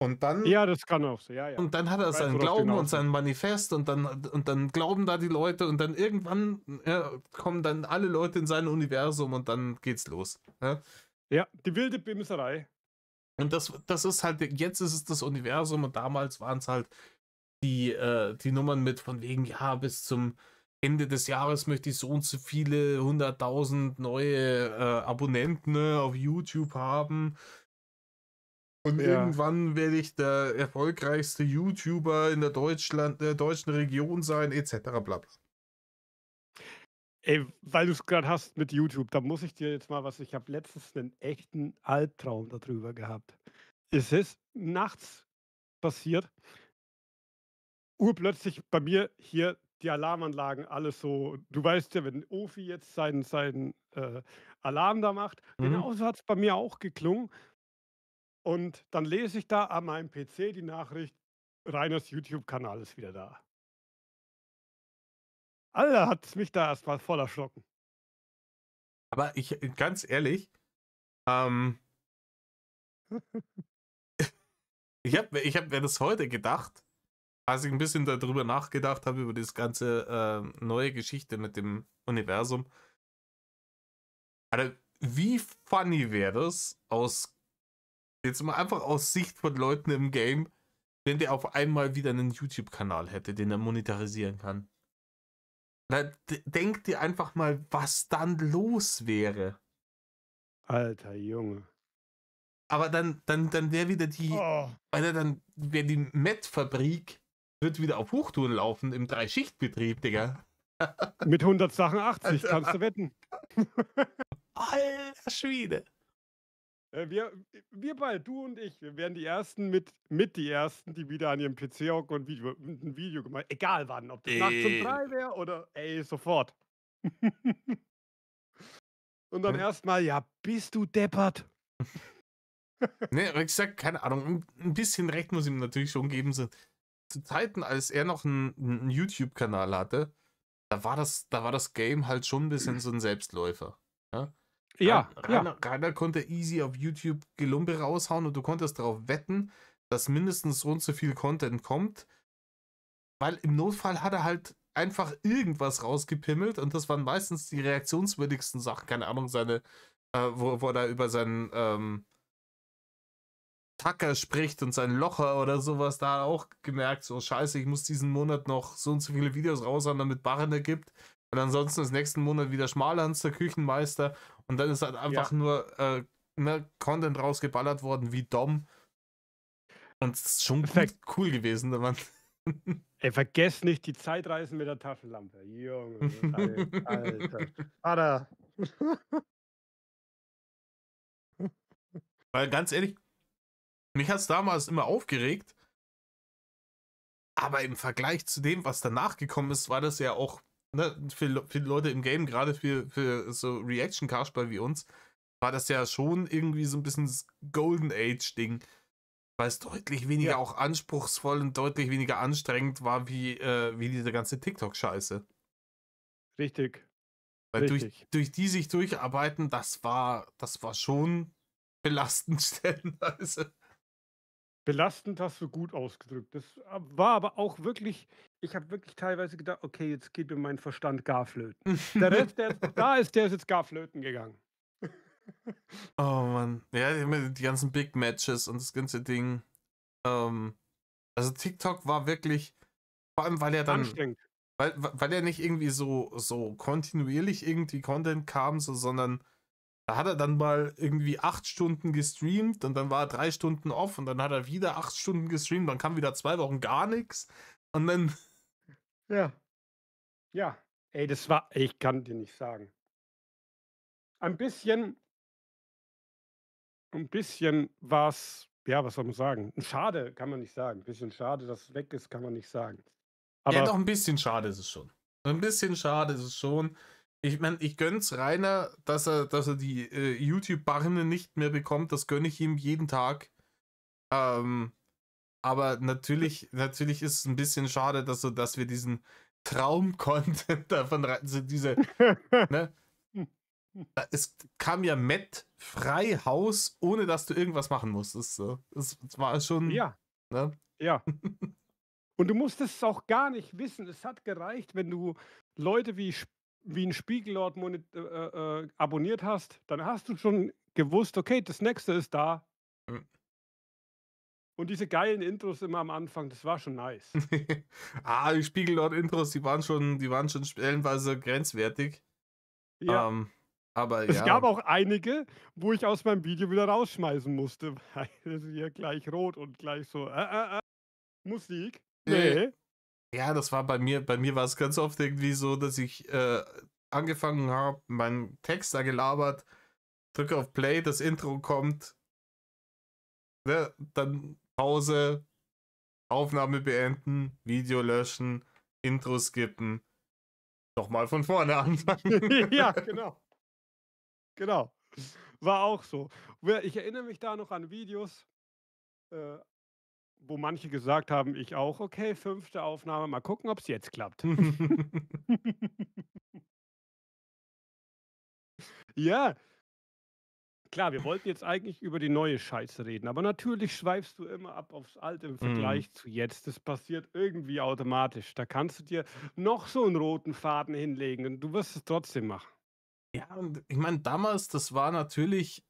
Und dann ja, das kann auch so, ja, ja. Und dann hat Ich er weiß, seinen worauf du Glauben und hinaus sein willst. Manifest und dann glauben da die Leute und dann irgendwann kommen dann alle Leute in sein Universum und dann geht's los. Ja? Ja, die wilde Bimserei. Und das ist halt, jetzt ist es das Universum und damals waren es halt die Nummern mit von wegen, ja, bis zum Ende des Jahres möchte ich so und so viele 100.000 neue Abonnenten auf YouTube haben. Und Ja. irgendwann werde ich der erfolgreichste YouTuber in der deutschen Region sein, etc. bla bla. Ey, weil du es gerade hast mit YouTube, da muss ich dir jetzt mal was ich habe letztens einen echten Albtraum darüber gehabt. Es ist nachts passiert, urplötzlich bei mir hier die Alarmanlagen alles so du weißt ja, wenn Ofi jetzt seinen Alarm da macht, Mhm. genauso hat's bei mir auch geklungen und dann lese ich da an meinem PC die Nachricht: „Reiners YouTube-Kanal ist wieder da." Alter, hat's mich da erst mal voll erschrocken. Aber ganz ehrlich, ähm, ich hab mir das heute gedacht, als ich ein bisschen darüber nachgedacht habe, über das ganze neue Geschichte mit dem Universum. Alter, wie funny wäre das jetzt mal einfach aus Sicht von Leuten im Game, wenn der auf einmal wieder einen YouTube-Kanal hätte, den er monetarisieren kann. Denk dir einfach mal, was dann los wäre. Alter Junge. Aber dann wäre wieder Oh, Alter, dann wäre die Met-Fabrik, wird wieder auf Hochtouren laufen im Dreischichtbetrieb, Digga. mit 180 kannst Alter, du wetten. alter Schwede. Wir beide, du und ich, wir wären die Ersten mit die Ersten, die wieder an ihrem PC hocken und 'n Video gemacht egal wann, ob das nachts um Äh, 3 wäre oder ey, sofort. Und dann erst mal: „Ja, bist du deppert?" Ne, aber ich sag, keine Ahnung, ein bisschen recht muss ihm natürlich schon geben. So, zu Zeiten, als er noch einen YouTube-Kanal hatte, da war das Game halt schon ein bisschen so ein Selbstläufer. Ja? Ja, ja. Rainer konnte easy auf YouTube Gelumpe raushauen und du konntest darauf wetten, dass mindestens so und so viel Content kommt, weil im Notfall hat er halt einfach irgendwas rausgepimmelt und das waren meistens die reaktionswürdigsten Sachen, keine Ahnung, wo er da über seinen Tucker spricht und sein Locher oder sowas, da auch gemerkt, so scheiße, ich muss diesen Monat noch so und so viele Videos raushauen, damit Barren gibt. Und ansonsten ist nächsten Monat wieder Schmalhans, der Küchenmeister. Und dann ist halt einfach Ja, nur Content rausgeballert worden wie Dom. Und es ist schon ver cool gewesen, wenn man. vergiss nicht die Zeitreisen mit der Taschenlampe. Junge, Alter. Vater. Weil ganz ehrlich, mich hat es damals immer aufgeregt, aber im Vergleich zu dem, was danach gekommen ist, war das ja auch ne, für viele Leute im Game, gerade für so Reaction-Kasperl wie uns, war das ja schon irgendwie so ein bisschen das Golden Age-Ding, weil es deutlich weniger Ja, auch anspruchsvoll und deutlich weniger anstrengend war wie diese ganze TikTok-Scheiße. richtig, Weil richtig. durch die sich durcharbeiten, das war schon belastend stellenweise. Belastend hast du gut ausgedrückt. Das war aber auch wirklich, ich habe wirklich teilweise gedacht: „Okay, jetzt geht mir mein Verstand gar flöten.“ Der Rest, der jetzt noch da ist, der ist jetzt gar flöten gegangen. Oh Mann. Ja, immer die ganzen Big Matches und das ganze Ding. Ähm, also TikTok war wirklich, vor allem weil er dann, Anstrengend. weil er nicht irgendwie so kontinuierlich irgendwie Content kam, sondern da hat er dann mal irgendwie 8 Stunden gestreamt und dann war er 3 Stunden off und dann hat er wieder 8 Stunden gestreamt, dann kam wieder 2 Wochen gar nichts und dann, Ja, ja. Ey, das war, ich kann dir nicht sagen. Ein bisschen war's, ja, was soll man sagen? Schade kann man nicht sagen. Ein bisschen schade, dass es weg ist, kann man nicht sagen. ja, doch Aber ein bisschen schade ist es schon. Ein bisschen schade ist es schon. Ich meine, ich gönn's Rainer, dass er die YouTube-Barren nicht mehr bekommt. Das gönne ich ihm jeden Tag. Ähm, aber natürlich ist es ein bisschen schade, dass wir diesen Traum-Content davon so diese, ne? Es kam ja Matt frei Haus, ohne dass du irgendwas machen musstest. So. Es war schon, ja, ne? ja. Und du musstest es auch gar nicht wissen. Es hat gereicht, wenn du Leute wie 'n Spiegellord abonniert hast, dann hast du schon gewusst: „Okay, das Nächste ist da.“ Und diese geilen Intros immer am Anfang, das war schon nice. Die Spiegelort-Intros, die waren schon stellenweise grenzwertig. Ja, Ähm, aber es gab ja. auch einige, wo ich aus meinem Video wieder rausschmeißen musste, weil es hier gleich rot und gleich so, Musik? Äh, Ne. ja, das war bei mir war es ganz oft irgendwie so, dass ich angefangen habe, meinen Text da gelabert, drücke auf Play, das Intro kommt, ne, dann Pause, Aufnahme beenden, Video löschen, Intro skippen, nochmal von vorne anfangen. Ja, genau, genau. War auch so. Ich erinnere mich da noch an Videos, äh, wo manche gesagt haben, ich auch: „Okay, 5. Aufnahme, mal gucken, ob's jetzt klappt.“ Ja, klar, wir wollten jetzt eigentlich über die neue Scheiße reden, aber natürlich schweifst du immer ab aufs Alte im Mm. Vergleich zu jetzt. Das passiert irgendwie automatisch. Da kannst du dir noch so 'n roten Faden hinlegen und du wirst es trotzdem machen. Ja, und ich meine, damals, das war natürlich,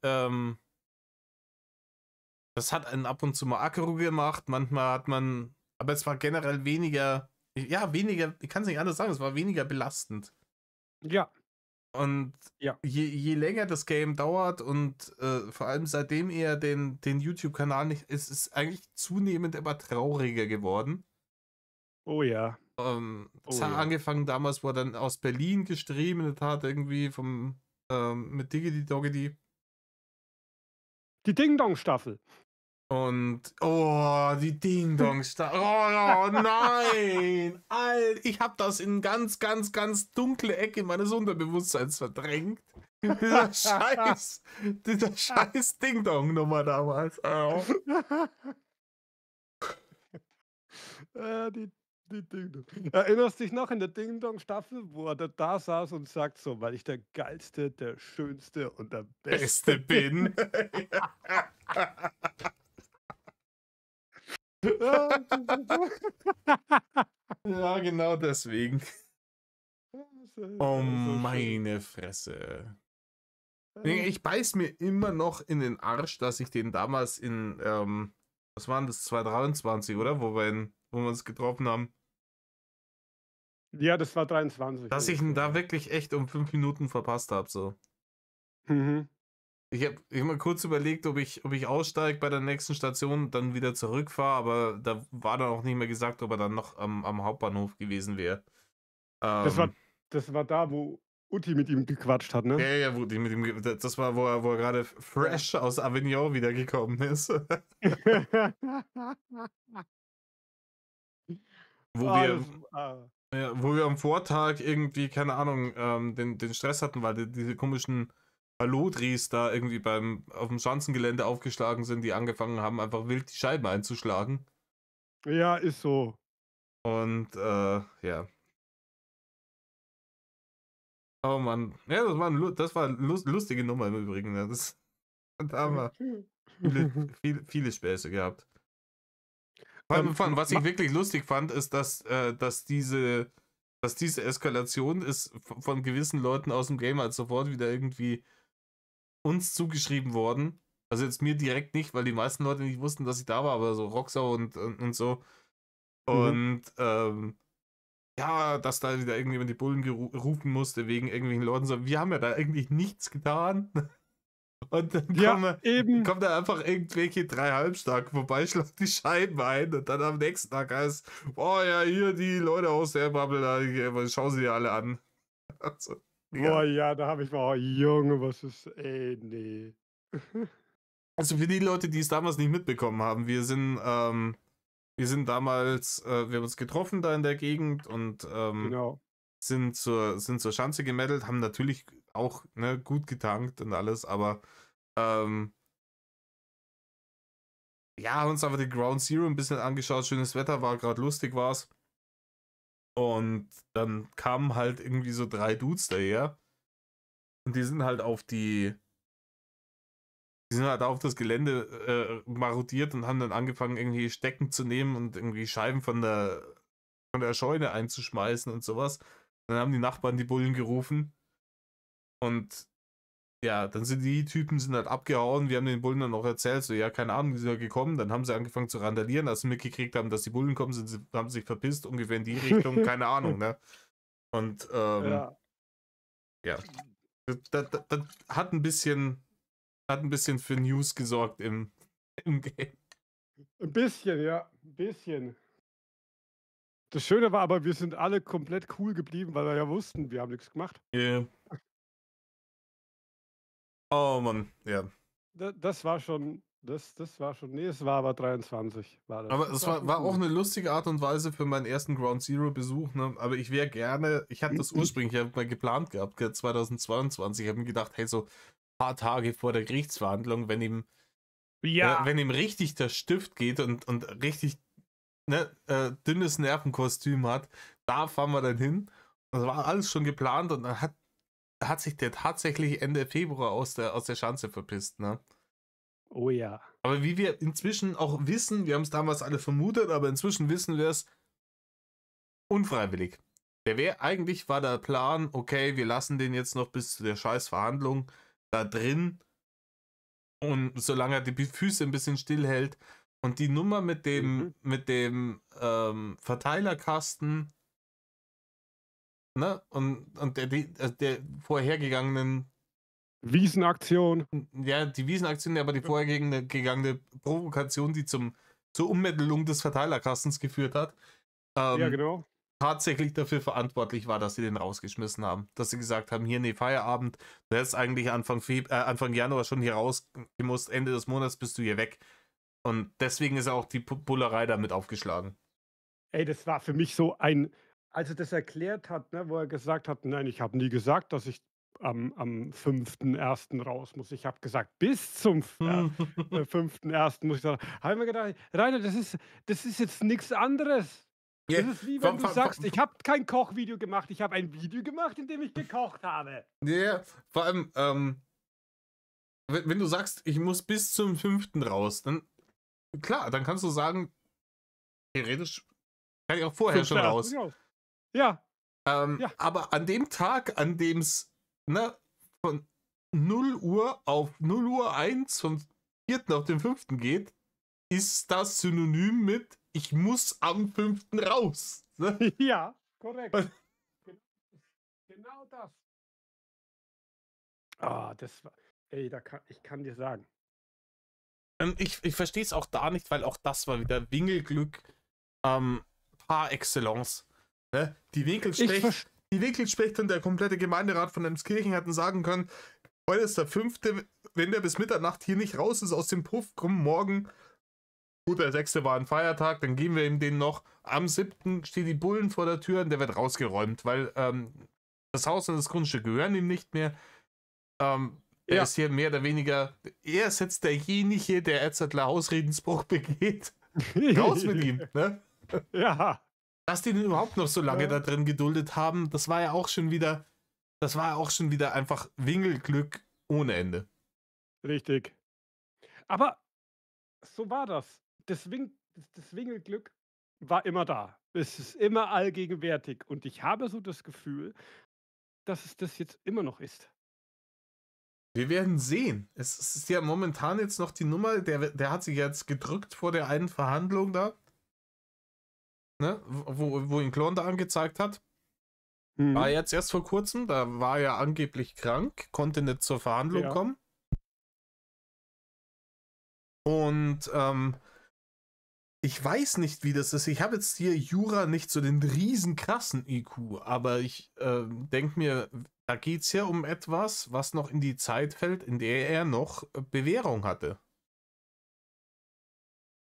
das hat einen ab und zu mal aggro gemacht. Manchmal hat man, aber es war generell weniger, ja, weniger, ich kann es nicht anders sagen, es war weniger belastend. Ja, Und ja. je länger das Game dauert und vor allem seitdem er den YouTube-Kanal nicht, es ist eigentlich zunehmend immer trauriger geworden. Oh ja, Es oh hat ja. angefangen damals, wo er dann aus Berlin gestreamt hat, irgendwie mit Diggity Doggity. Die Ding-Dong-Staffel. Und, oh, die Ding-Dong-Star. Oh, nein! Ich habe das in ganz, ganz, ganz dunkle Ecke meines Unterbewusstseins verdrängt. Dieser scheiß Ding-Dong-Nummer damals. Oh. Die Ding-Dong. Erinnerst dich noch in der Ding-Dong-Staffel, wo er da saß und sagt so: „Weil ich der Geilste, der Schönste und der Beste Beste bin.“ bin. Ja, genau deswegen. Oh, So schön. meine Fresse. Nee, ich beiß mir immer noch in den Arsch, dass ich den damals was waren das, 2023, oder? Wo wir uns getroffen haben. Ja, das war 23 Dass ich ihn ungefähr, da ja. wirklich echt um 5 Minuten verpasst habe. So. Mhm. Ich hab mal kurz überlegt, ob ich aussteige bei der nächsten Station und dann wieder zurückfahre, aber da war dann auch nicht mehr gesagt, ob er dann noch am Hauptbahnhof gewesen wäre. Das war Ähm, das war da, wo Utti mit ihm gequatscht hat, ja, ne? ja, das war, wo er gerade Ja. fresh aus Avignon wiedergekommen ist. Wo Ah, wir, das Ja, wo wir am Vortag irgendwie, keine Ahnung, den Stress hatten, weil diese komischen Hallodris da irgendwie auf dem Schanzengelände aufgeschlagen sind, die angefangen haben, einfach wild die Scheiben einzuschlagen. Ja, ist so. Und ja. Oh Mann. Ja, das war eine lustige Nummer im Übrigen. Ja. Da haben wir viele Späße gehabt. Vor allem, was Ma ich wirklich lustig fand, ist, dass diese Eskalation ist von gewissen Leuten aus dem Game halt sofort wieder irgendwie uns zugeschrieben worden. Also jetzt mir direkt nicht, weil die meisten Leute nicht wussten, dass ich da war, aber so Roxau und so. mhm. Und ja, dass da wieder irgendjemand die Bullen rufen musste wegen irgendwelchen Leuten. So, wir haben ja da eigentlich nichts getan. Und dann Ja, eben. kommen da einfach irgendwelche 3 Halbstarke vorbei, schlagen die Scheiben ein und dann am nächsten Tag heißt, oh ja, hier die Leute aus der Bubble, da, schau sie dir alle an. Also, Boah, ja. ja, da habe ich mal, oh, Junge, was ist, ey, ne. Also für die Leute, die es damals nicht mitbekommen haben, wir sind damals, wir haben uns getroffen da in der Gegend und Genau. sind zur Schanze gemeldet, haben natürlich auch ne, gut getankt und alles, aber ähm, ja, haben uns aber die Ground Zero ein bisschen angeschaut, schönes Wetter war, gerade lustig war's. Und dann kamen halt irgendwie so 3 Dudes daher und die sind halt auf das Gelände marodiert und haben dann angefangen, irgendwie Stecken zu nehmen und irgendwie Scheiben von der Scheune einzuschmeißen und sowas. Dann haben die Nachbarn die Bullen gerufen und ja, dann sind die Typen halt abgehauen. Wir haben den Bullen dann auch erzählt, so ja, keine Ahnung, die sind ja gekommen. Dann haben sie angefangen zu randalieren. Als sie mitgekriegt haben, dass die Bullen kommen, haben sie sich verpisst, ungefähr in die Richtung, keine Ahnung, ne? Und Ja, ja, das hat ein bisschen für News gesorgt im Game. 'n bisschen, ja, 'n bisschen. Das Schöne war aber, wir sind alle komplett cool geblieben, weil wir ja wussten, wir haben nix gemacht. Yeah. Oh Mann, ja. Das war schon, das war schon, ne, es war aber 23 war das. Aber Das es war war, schon war auch cool. eine lustige Art und Weise für meinen ersten Ground Zero Besuch, ne? Aber ich hatte das ursprünglich ja mal geplant gehabt, 2022. Ich habe mir gedacht, hey, so ein paar Tage vor der Gerichtsverhandlung, Ja, wenn ihm richtig der Stift geht und richtig ne, dünnes Nervenkostüm hat, da fahren wir dann hin. Das war alles schon geplant und dann hat sich der tatsächlich Ende Februar aus der Schanze verpisst, ne? oh ja. Aber wie wir inzwischen auch wissen, wir haben es damals alle vermutet, aber inzwischen wissen wir es unfreiwillig. Eigentlich war der Plan, okay, wir lassen den jetzt noch bis zu der Scheißverhandlung da drin und solange er die Füße ein bisschen stillhält und die Nummer mit Mhm. dem Verteilerkasten, ne, und der vorhergegangenen, Wiesenaktion. ja, die Wiesenaktion, aber die vorhergegangene Provokation, die zur Ummittelung des Verteilerkastens geführt hat, Ja, ähm, genau. tatsächlich dafür verantwortlich war, dass sie den rausgeschmissen haben. Dass sie gesagt haben, hier, nee, Feierabend, du hättest eigentlich Anfang Januar schon hier rausgemusst, Ende des Monats bist du hier weg. Und deswegen ist auch die Bullerei damit aufgeschlagen. Ey, das war für mich so ein, als er das erklärt hat, ne, wo er gesagt hat: „Nein, ich habe nie gesagt, dass ich am 5.1. raus muss. Ich habe gesagt, bis zum 5.1. muss ich da“, habe ich mir gedacht: „Rainer, das ist jetzt nix anderes.“ Ja, Das ist wie wenn vor, du vor, sagst: vor, „Ich habe kein Kochvideo gemacht, ich habe ein Video gemacht, in dem ich gekocht habe.“ ja, vor allem, wenn du sagst, ich muss bis zum 5. raus, dann, klar, dann kannst du sagen, theoretisch kann ich auch vorher schon 5.1. raus. raus. Ja, ja, Aber an dem Tag, an dem es ne, von 0 Uhr auf 0 Uhr 1 vom 4. auf den 5. geht, ist das synonym mit ich muss am 5. raus. Ne? ja, korrekt. Gen genau das. Ah, das war, ey, ich kann dir sagen. Ich verstehe es auch da nicht, weil auch das war wieder Winkelglück par excellence. Ne? Ich verst Die Winkelspecht und der komplette Gemeinderat von Emskirchen hätten sagen können, heute ist der 5., wenn der bis Mitternacht hier nicht raus ist aus dem Puff, komm morgen Gut, der 6. war ein Feiertag, dann geben wir ihm den noch. Am 7. steht die Bullen vor der Tür und der wird rausgeräumt, weil das Haus und das Grundstück gehören ihm nicht mehr. Er ist hier mehr oder weniger, er ist jetzt derjenige, der Edzardler Hausredensbruch begeht. Raus mit ihm, ne? Ja. Dass die den überhaupt noch so lange Ja. da drin geduldet haben, das war ja auch schon wieder einfach Wingelglück ohne Ende. Richtig. Aber so war das. Das Wingelglück war immer da. Es ist immer allgegenwärtig und ich habe so das Gefühl, dass es das jetzt immer noch ist. Wir werden sehen. Es ist ja momentan jetzt noch die Nummer, der hat sich jetzt gedrückt vor der einen Verhandlung da, ne, wo ihn Klon da angezeigt hat. War Mhm. jetzt erst vor kurzem, da war er angeblich krank, konnte nicht zur Verhandlung Ja. kommen. Und ich weiß nicht, wie das ist. Ich habe jetzt hier Jura nicht so den riesen krassen IQ, aber ich denke mir, da geht es ja um etwas, was noch in die Zeit fällt, in der er noch Bewährung hatte.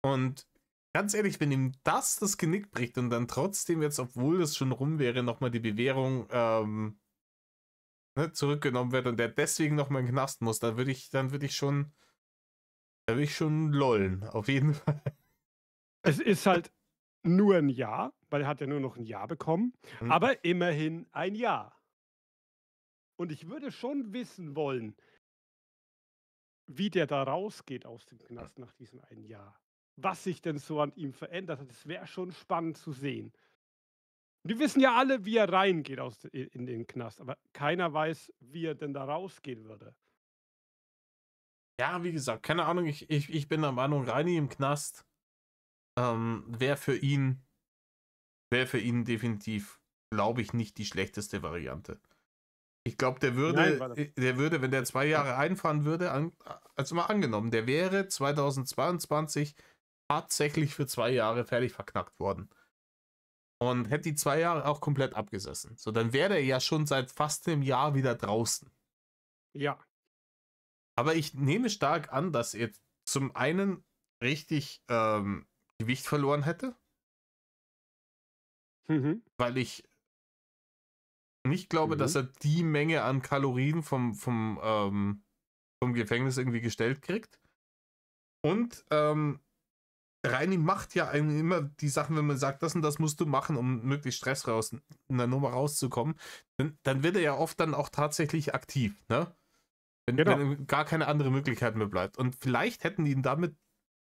Und ganz ehrlich, wenn ihm das Genick bricht und dann trotzdem jetzt, obwohl das schon rum wäre, nochmal die Bewährung ne, zurückgenommen wird und der deswegen nochmal in den Knast muss, dann würde ich schon lollen, auf jeden Fall. Es ist halt nur ein Jahr, weil er hat ja nur noch ein Jahr bekommen, aber immerhin ein Jahr. Und ich würde schon wissen wollen, wie der da rausgeht aus dem Knast nach diesem einen Jahr. Was sich denn so an ihm verändert hat. Das wäre schon spannend zu sehen. Wir wissen ja alle, wie er reingeht in den Knast, aber keiner weiß, wie er denn da rausgehen würde. Ja, wie gesagt, keine Ahnung, ich bin der Meinung, Reini im Knast wäre für ihn definitiv, glaube ich, nicht die schlechteste Variante. Ich glaube, der Nein, würde, wenn der 2 Jahre einfahren würde, also mal angenommen, der wäre 2022 tatsächlich für 2 Jahre fertig verknackt worden. Und hätte die 2 Jahre auch komplett abgesessen. So, dann wäre er ja schon seit fast einem Jahr wieder draußen. Ja. Aber ich nehme stark an, dass er zum einen richtig Gewicht verloren hätte, Mhm. weil ich nicht glaube, dass Mhm. er die Menge an Kalorien vom Gefängnis irgendwie gestellt kriegt. Und Reini macht ja einem immer die Sachen, wenn man sagt, das und das musst du machen, um möglichst Stress raus in der Nummer rauszukommen, dann wird er ja oft dann auch tatsächlich aktiv, ne? Genau. Wenn gar keine andere Möglichkeit mehr bleibt. Und vielleicht hätten die ihn damit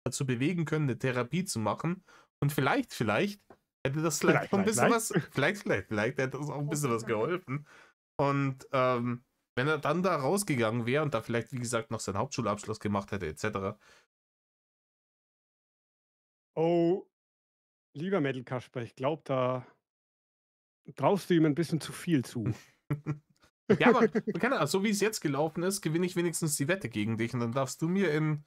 dazu bewegen können, eine Therapie zu machen. Und vielleicht hätte das vielleicht auch ein bisschen was, vielleicht hätte das auch ein bisschen was geholfen. Und wenn er dann da rausgegangen wäre und da vielleicht, wie gesagt, noch seinen Hauptschulabschluss gemacht hätte, etc. Oh, lieber Metal Kasper, ich glaube, da traust du ihm ein bisschen zu viel zu. Ja, aber man kann ja, so wie es jetzt gelaufen ist, gewinne ich wenigstens die Wette gegen dich und dann darfst du mir in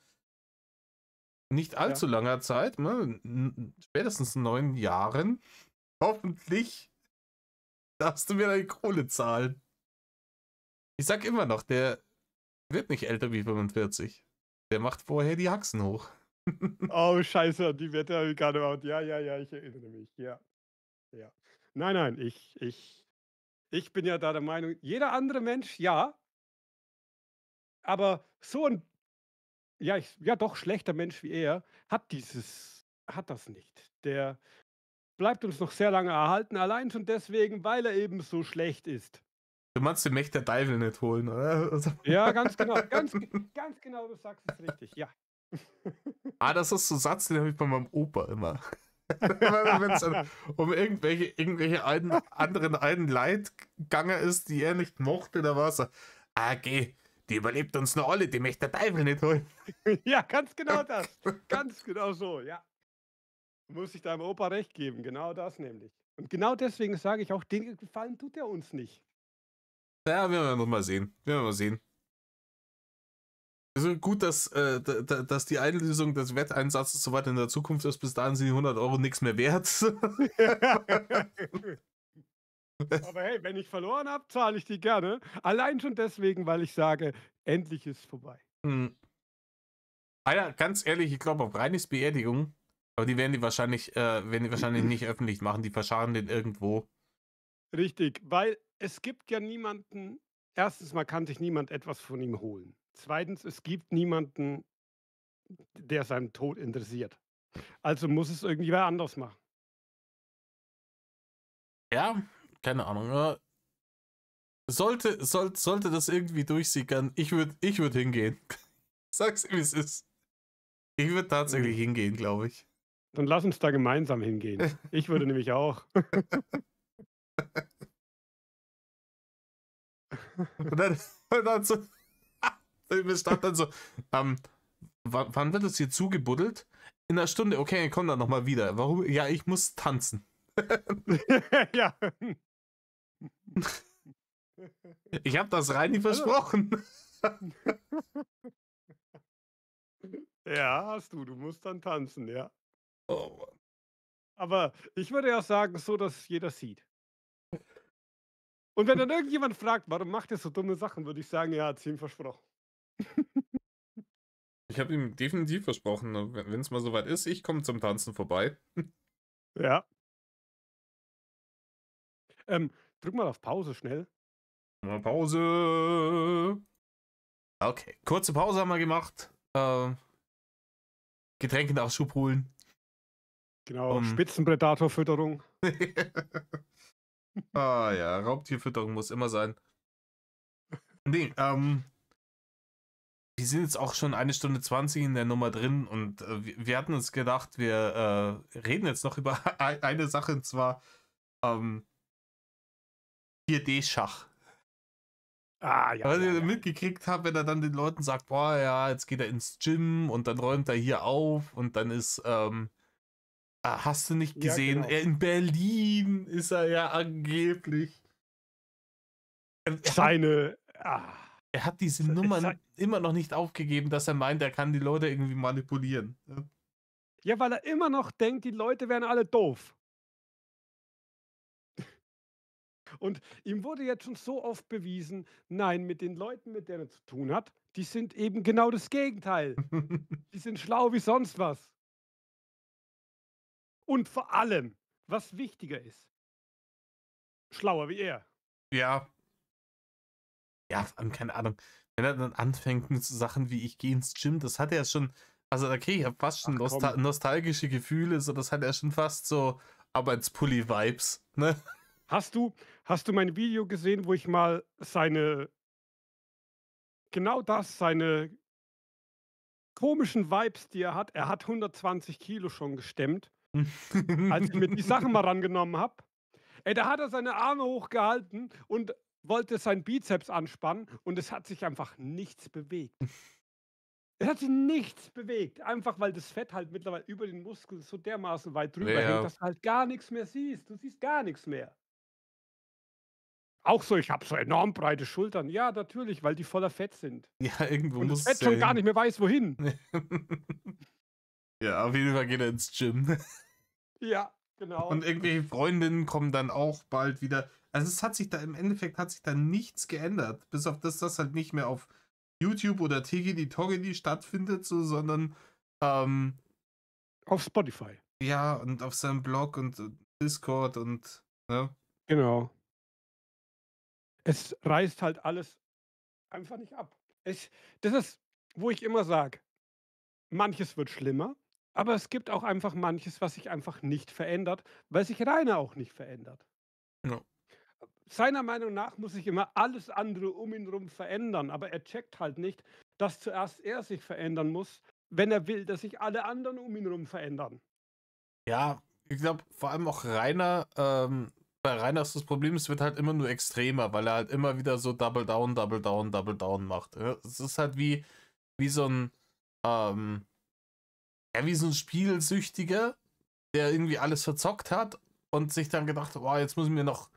nicht allzu Ja. langer Zeit, ne, spätestens 9 Jahren, hoffentlich darfst du mir deine Kohle zahlen. Ich sag immer noch, der wird nicht älter wie 45. Der macht vorher die Haxen hoch. Oh, scheiße, die Wette habe ich gerade gemacht. Ja, ich erinnere mich. Ja, ja. Nein, ich bin ja da der Meinung, jeder andere Mensch, ja, aber so ein, ja doch, schlechter Mensch wie er hat das nicht. Der bleibt uns noch sehr lange erhalten, allein schon deswegen, weil er eben so schlecht ist. Du meinst, den möchte der Teufel nicht holen, oder? Also Ja, ganz genau, ganz genau, du sagst es richtig, ja. das ist so ein Satz, den habe ich bei meinem Opa immer. Wenn es um irgendwelche anderen einen Leid gegangen ist, die er nicht mochte, da war es so, geh, die überlebt uns noch alle, die möchte der Teufel nicht holen. Ja, ganz genau das. Ganz genau so, ja. Muss ich deinem Opa recht geben, genau das nämlich. Und genau deswegen sage ich auch, den Gefallen tut er uns nicht. Ja, werden wir noch mal sehen. Werden wir mal sehen. Also gut, dass die Einlösung des Wetteinsatzes so weit in der Zukunft ist, bis dahin sind die 100 Euro nichts mehr wert. Aber hey, wenn ich verloren habe, zahle ich die gerne. Allein schon deswegen, weil ich sage, endlich ist vorbei. Hm. Ja, ganz ehrlich, ich glaube auf Reinis Beerdigung, aber die werden die wahrscheinlich nicht öffentlich machen, die verscharen den irgendwo. Richtig, weil es gibt ja niemanden. Erstens mal kann sich niemand etwas von ihm holen. Zweitens, es gibt niemanden, der seinen Tod interessiert. Also muss es irgendwer anders machen. Ja, keine Ahnung. Sollte das irgendwie durchsickern, ich würd hingehen. Sag's wie es ist. Ich würde tatsächlich Hm, hingehen, glaube ich. dann lass uns da gemeinsam hingehen. Ich würde nämlich auch. Und dann, und dann so, wir stand dann so, ähm, wann wird es hier zugebuddelt? In einer Stunde, okay, komm dann nochmal wieder. Warum? Ja, ich muss tanzen. Ja. Ich habe das Reini Also versprochen. ja, hast du. Du musst dann tanzen, ja. Oh Mann. Aber ich würde ja sagen, so, dass es jeder sieht. Und wenn dann irgendjemand fragt: „Warum macht ihr so dumme Sachen?", würde ich sagen: „Ja, hat's ihm versprochen." Ich habe ihm definitiv versprochen, wenn es mal soweit ist, ich komme zum Tanzen vorbei. Ja. Ähm, drück mal auf Pause schnell. Mal Pause. Okay, kurze Pause haben wir gemacht. Getränke-Nachschub holen. Genau, Um. Spitzenpredatorfütterung. Ah ja, Raubtierfütterung muss immer sein. Nee, wir sind jetzt auch schon 1 Stunde 20 in der Nummer drin und wir hatten uns gedacht, wir reden jetzt noch über eine Sache und zwar ähm, 4D-Schach. Ah, ja, Weil ja, ich ja. mitgekriegt habe, wenn er dann den Leuten sagt, boah, ja, jetzt geht er ins Gym und dann räumt er hier auf und dann ist, hast du nicht Ja, gesehen, genau. er in Berlin ist er ja angeblich. Er hat, Seine er hat diese sei Nummern immer noch nicht aufgegeben, dass er meint, er kann die Leute irgendwie manipulieren. ja, weil er immer noch denkt, die Leute wären alle doof. Und ihm wurde jetzt schon so oft bewiesen, nein, mit den Leuten, mit denen er zu tun hat, die sind eben genau das Gegenteil. Die sind schlau wie sonst was. Und vor allem, was wichtiger ist, schlauer wie er. Ja, ja, vor allem, keine Ahnung. Wenn er dann anfängt mit so Sachen wie ich gehe ins Gym, das hat er schon, also okay, ich habe fast schon Ach komm. nostalgische Gefühle, so das hat er schon fast so Arbeitspulli-Vibes, ne? Hast du hast du mein Video gesehen, wo ich mal seine komischen Vibes, die er hat. Er hat 120 Kilo schon gestemmt, als ich mir die Sachen mal rangenommen habe. Ey, da hat er seine Arme hochgehalten und wollte seinen Bizeps anspannen und es hat sich einfach nichts bewegt. Es hat sich nichts bewegt, einfach weil das Fett halt mittlerweile über den Muskeln so dermaßen weit drüber hängt, Ja, dass du halt gar nix mehr siehst. Du siehst gar nix mehr. Auch so, ich habe so enorm breite Schultern. Ja, natürlich, weil die voller Fett sind ja, irgendwo und das muss es Fett ja schon gar hin. nicht mehr weiß, wohin. Ja, auf jeden Fall geht er ins Gym. Ja, Und genau. irgendwelche Freundinnen kommen dann auch bald wieder. Also es hat sich da im Endeffekt hat sich da nichts geändert. Bis auf das, dass halt nicht mehr auf YouTube oder Tigidi Toggidi stattfindet, so, sondern ähm, Auf Spotify. ja, und auf seinem Blog und Discord und ne? Genau. Es reißt halt alles einfach nicht ab. Das ist, wo ich immer sage, manches wird schlimmer, aber es gibt auch einfach manches, was sich einfach nicht verändert, weil sich Rainer auch nicht verändert. Ja. Seiner Meinung nach muss sich immer alles andere um ihn herum verändern, aber er checkt halt nicht, dass zuerst er sich verändern muss, wenn er will, dass sich alle anderen um ihn herum verändern. Ja, ich glaube, vor allem auch Rainer, bei Rainer ist das Problem, es wird halt immer nur extremer, weil er halt immer wieder so Double Down, Double Down, Double Down macht. Ja? Es ist halt wie so ein, ähm, ja, wie so ein Spielsüchtiger, der irgendwie alles verzockt hat und sich dann gedacht hat, boah, jetzt muss ich mir noch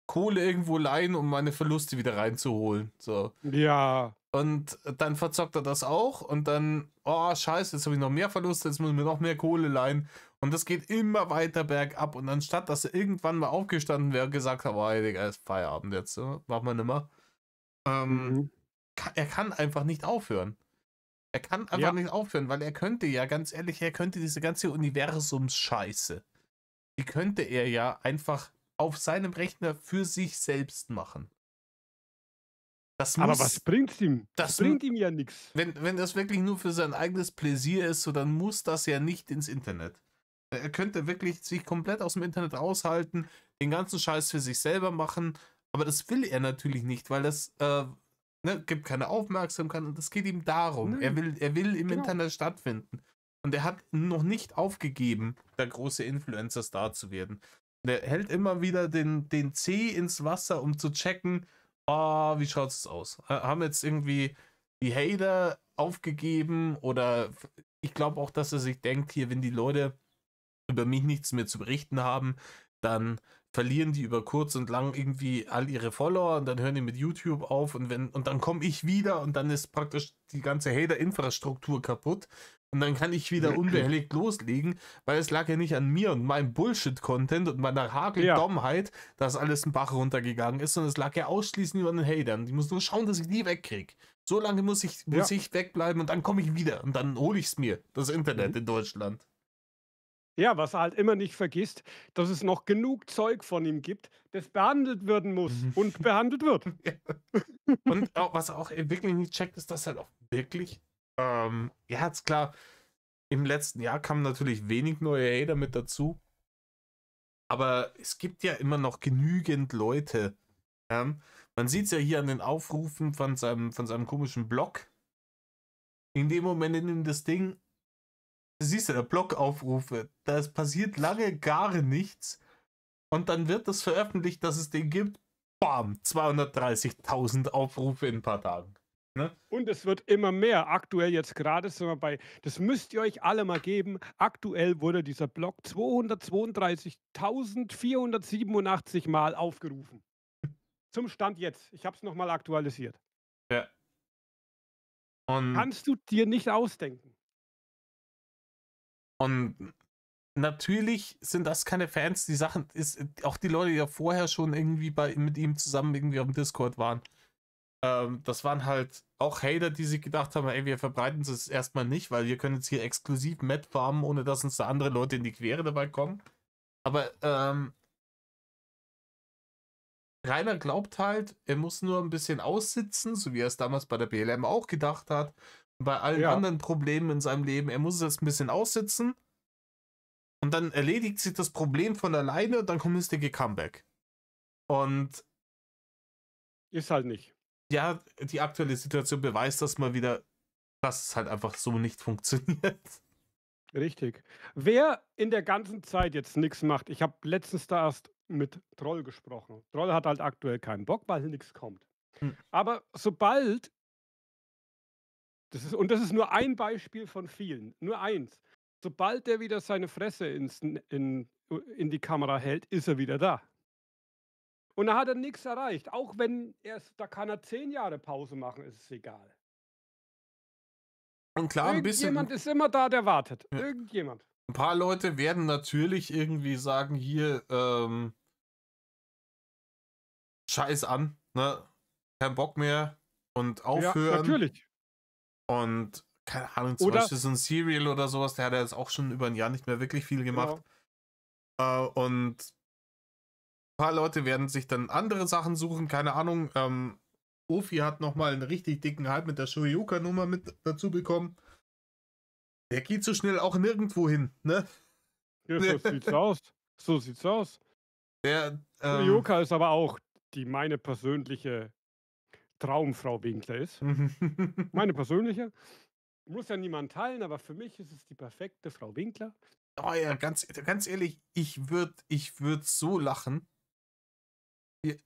Kohle irgendwo leihen, um meine Verluste wieder reinzuholen. So. Ja, Und dann verzockt er das auch und dann, oh scheiße, jetzt habe ich noch mehr Verluste, jetzt muss ich mir noch mehr Kohle leihen. Und das geht immer weiter bergab. Und anstatt, dass er irgendwann mal aufgestanden wäre und gesagt hat, oh, Digga, ist Feierabend jetzt, so, machen wir nimmer. Ähm, mhm. er kann einfach nicht aufhören. Er kann einfach Ja, nicht aufhören, weil er könnte ja, ganz ehrlich, er könnte diese ganze Universumsscheiße, die könnte er ja einfach auf seinem Rechner für sich selbst machen. Das aber was muss, bringt's ihm? Es das, bringt ihm ja nichts. wenn das wirklich nur für sein eigenes Pläsier ist, so dann muss das ja nicht ins Internet. Er könnte wirklich sich komplett aus dem Internet raushalten, den ganzen Scheiß für sich selber machen, aber das will er natürlich nicht, weil das gibt keine Aufmerksamkeit und es geht ihm darum. Nö, Er will im genau. Internet stattfinden. Und er hat noch nicht aufgegeben, der große Influencer-Star zu werden. Der hält immer wieder den Zeh ins Wasser, um zu checken, wie schaut es aus? Haben jetzt irgendwie die Hater aufgegeben oder ich glaube auch, dass er sich denkt, hier, wenn die Leute über mich nichts mehr zu berichten haben, dann verlieren die über kurz und lang irgendwie all ihre Follower und dann hören die mit YouTube auf und dann komme ich wieder und dann ist praktisch die ganze Hater-Infrastruktur kaputt und dann kann ich wieder unbehelligt loslegen, weil es lag ja nicht an mir und meinem Bullshit-Content und meiner Ja, Hageldummheit, dass alles ein Bach runtergegangen ist, sondern es lag ja ausschließlich an den Hatern. Ich muss nur schauen, dass ich die wegkriege. So lange muss ja. ich wegbleiben und dann komme ich wieder und dann hole ich es mir, das Internet Mhm. in Deutschland. Ja, was er halt immer nicht vergisst, dass es noch genug Zeug von ihm gibt, das behandelt werden muss und behandelt wird. Ja. Und auch, was er auch wirklich nicht checkt, ist, dass halt auch wirklich, ja, ist klar, im letzten Jahr kamen natürlich wenig neue Hater mit dazu, aber es gibt ja immer noch genügend Leute. Man sieht es ja hier an den Aufrufen von seinem komischen Blog. In dem Moment, in dem das Ding, du siehst ja, der Blog-Aufrufe, da passiert lange gar nichts und dann wird das veröffentlicht, dass es den gibt. Bam, 230.000 Aufrufe in ein paar Tagen. Ne? Und es wird immer mehr. Aktuell jetzt gerade sind wir bei, das müsst ihr euch alle mal geben. Aktuell wurde dieser Blog 232.487 Mal aufgerufen. Zum Stand jetzt. Ich habe es nochmal aktualisiert. Ja. Und, Kannst du dir nicht ausdenken. und natürlich sind das keine Fans, die Sachen ist, auch die Leute, die ja vorher schon irgendwie mit ihm zusammen irgendwie auf dem Discord waren. Das waren halt auch Hater, die sich gedacht haben, ey, wir verbreiten es erstmal nicht, weil wir können jetzt hier exklusiv Matt farmen, ohne dass uns da andere Leute in die Quere dabei kommen. Aber Rainer glaubt halt, er muss nur ein bisschen aussitzen, so wie er es damals bei der BLM auch gedacht hat. Und bei allen Ja, anderen Problemen in seinem Leben, er muss es jetzt ein bisschen aussitzen und dann erledigt sich das Problem von alleine und dann kommt das dicke Comeback. Und ist halt nicht. ja, die aktuelle Situation beweist das mal wieder, dass es halt einfach so nicht funktioniert. Richtig. Wer in der ganzen Zeit jetzt nichts macht, ich habe letztens da erst mit Troll gesprochen. Troll hat halt aktuell keinen Bock, weil nichts kommt. Hm. Aber sobald, das ist nur ein Beispiel von vielen, nur eins. Sobald der wieder seine Fresse in die Kamera hält, ist er wieder da. Und da hat er nichts erreicht. Auch wenn da kann er 10 Jahre Pause machen, ist es egal. Und klar, Irgendjemand ist immer da, der wartet. Ja. Irgendjemand. ein paar Leute werden natürlich irgendwie sagen, hier, Scheiß an, ne? Kein Bock mehr und Ja, aufhören. natürlich. Und keine Ahnung, zum Oder, Beispiel so ein Serial oder sowas, der hat ja jetzt auch schon über ein Jahr nicht mehr wirklich viel gemacht. genau. Und ein paar Leute werden sich dann andere Sachen suchen, keine Ahnung. Ofi hat nochmal einen richtig dicken Hype mit der Shoryuka-Nummer mit dazu bekommen. Der geht so schnell auch nirgendwo hin, ne? Ja, so sieht's aus. So sieht's aus. Der, Yoka ist aber auch die meine persönliche Traumfrau Winkler ist. Meine persönliche. Muss ja niemand teilen, aber für mich ist es die perfekte Frau Winkler. oh ja, ganz ehrlich, ich würd so lachen.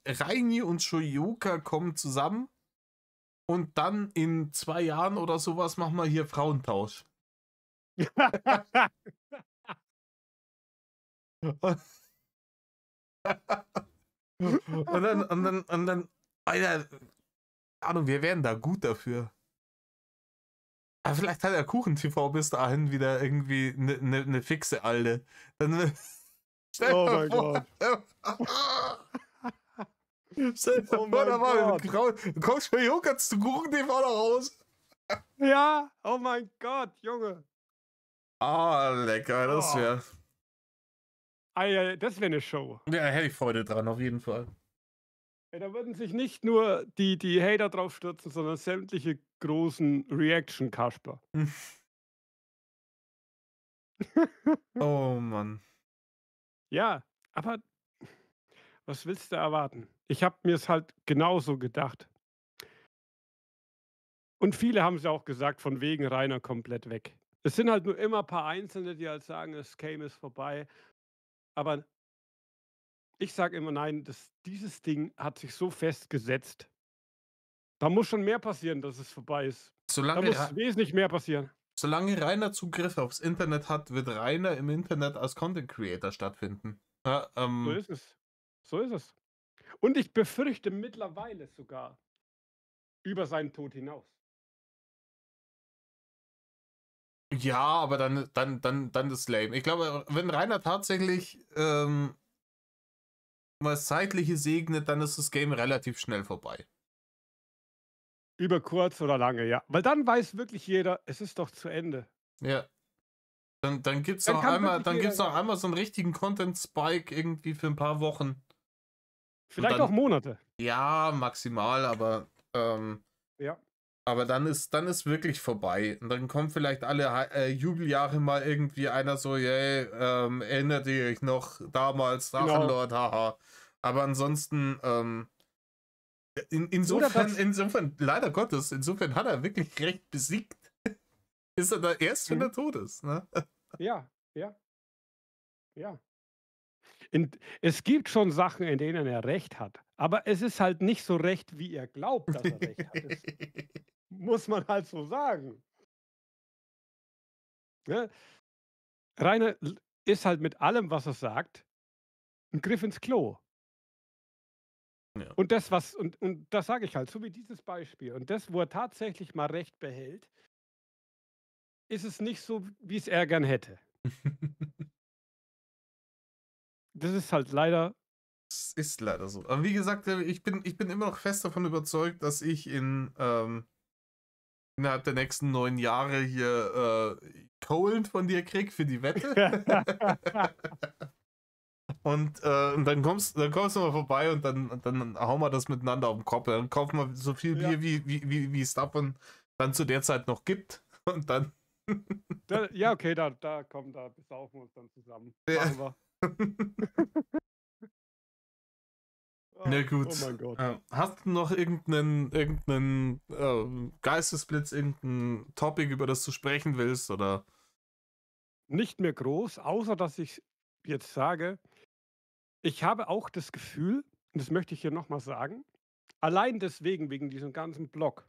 Reini und Shoryuka kommen zusammen und dann in 2 Jahren oder sowas machen wir hier Frauentausch. Und dann, Alter, keine Ahnung, wir wären da gut dafür. Aber vielleicht hat der Kuchen-TV bis dahin wieder irgendwie eine fixe Alte. Dann stell Oh dir mein vor, stell dir Oh vor, da mein war Gott. kommst du Yoga zu Kuchen-TV da raus. Ja, oh mein Gott, Junge. Ah, lecker, das Oh. wäre. Das wäre 'ne Show. Ja, hätte ich Freude dran, auf jeden Fall. Ja, da würden sich nicht nur die Hater drauf stürzen, sondern sämtliche großen Reaction-Kasper. Oh Mann. Ja, aber was willst du erwarten? Ich habe mir's halt genauso gedacht. Und viele haben's ja auch gesagt, von wegen Rainer komplett weg. Es sind halt nur immer paar Einzelne, die halt sagen, das Game ist vorbei. Aber ich sage immer: „Nein, dieses Ding hat sich so festgesetzt. Da muss schon mehr passieren, dass es vorbei ist. Da Solange, muss wesentlich mehr passieren." solange Rainer Zugriff aufs Internet hat, wird Rainer im Internet als Content Creator stattfinden. Ja, So ist es. So ist es. Und ich befürchte mittlerweile sogar über seinen Tod hinaus. ja, aber dann ist lame. Ich glaube, wenn Rainer tatsächlich mal das Zeitliche segnet, dann ist das Game relativ schnell vorbei. Über kurz oder lange, ja. Weil dann weiß wirklich jeder, es ist doch zu Ende. Ja. Dann gibt's Dann noch kann einmal, wirklich dann jeder, gibt's noch ja. einmal so einen richtigen Content-Spike irgendwie für ein paar Wochen. Und Vielleicht auch dann, Monate. ja, maximal, Ja. aber dann ist wirklich vorbei. Und dann kommen vielleicht alle Jubeljahre mal irgendwie einer so, yay, erinnert ihr euch noch damals, Genau. Drachenlord, haha. Aber ansonsten, Oder das, insofern, leider Gottes, insofern hat er wirklich recht besiegt. Ist er da erst, wenn mhm. er tot ist, ne? Ja, ja, ja. Es gibt schon Sachen, in denen er recht hat, aber es ist halt nicht so recht, wie er glaubt, dass er recht hat. Das muss man halt so sagen, ne? Rainer ist halt mit allem, was er sagt, ein Griff ins Klo. Ja. Und das sage ich halt, so wie dieses Beispiel. Und das, wo er tatsächlich mal Recht behält, ist es nicht so, wie es er gern hätte. Das ist halt leider, Es ist leider so. Aber wie gesagt, ich bin immer noch fest davon überzeugt, dass ich innerhalb der nächsten 9 Jahre hier Kohlen von dir krieg für die Wette. Und dann kommst du mal vorbei und dann hauen wir das miteinander auf den Kopf. Dann kaufen wir so viel ja, Bier, wie es davon dann zu der Zeit noch gibt. Und dann. ja, okay, da besaufen wir uns dann zusammen. Ja. Machen wir. Na Ah, oh gut. mein Gott. Hast du noch irgendeinen Geistesblitz, irgendein Topic, über das du sprechen willst? Oder? Nicht mehr groß, außer dass ich jetzt sage, ich habe auch das Gefühl, und das möchte ich hier noch mal sagen, allein deswegen, wegen diesem ganzen Blog,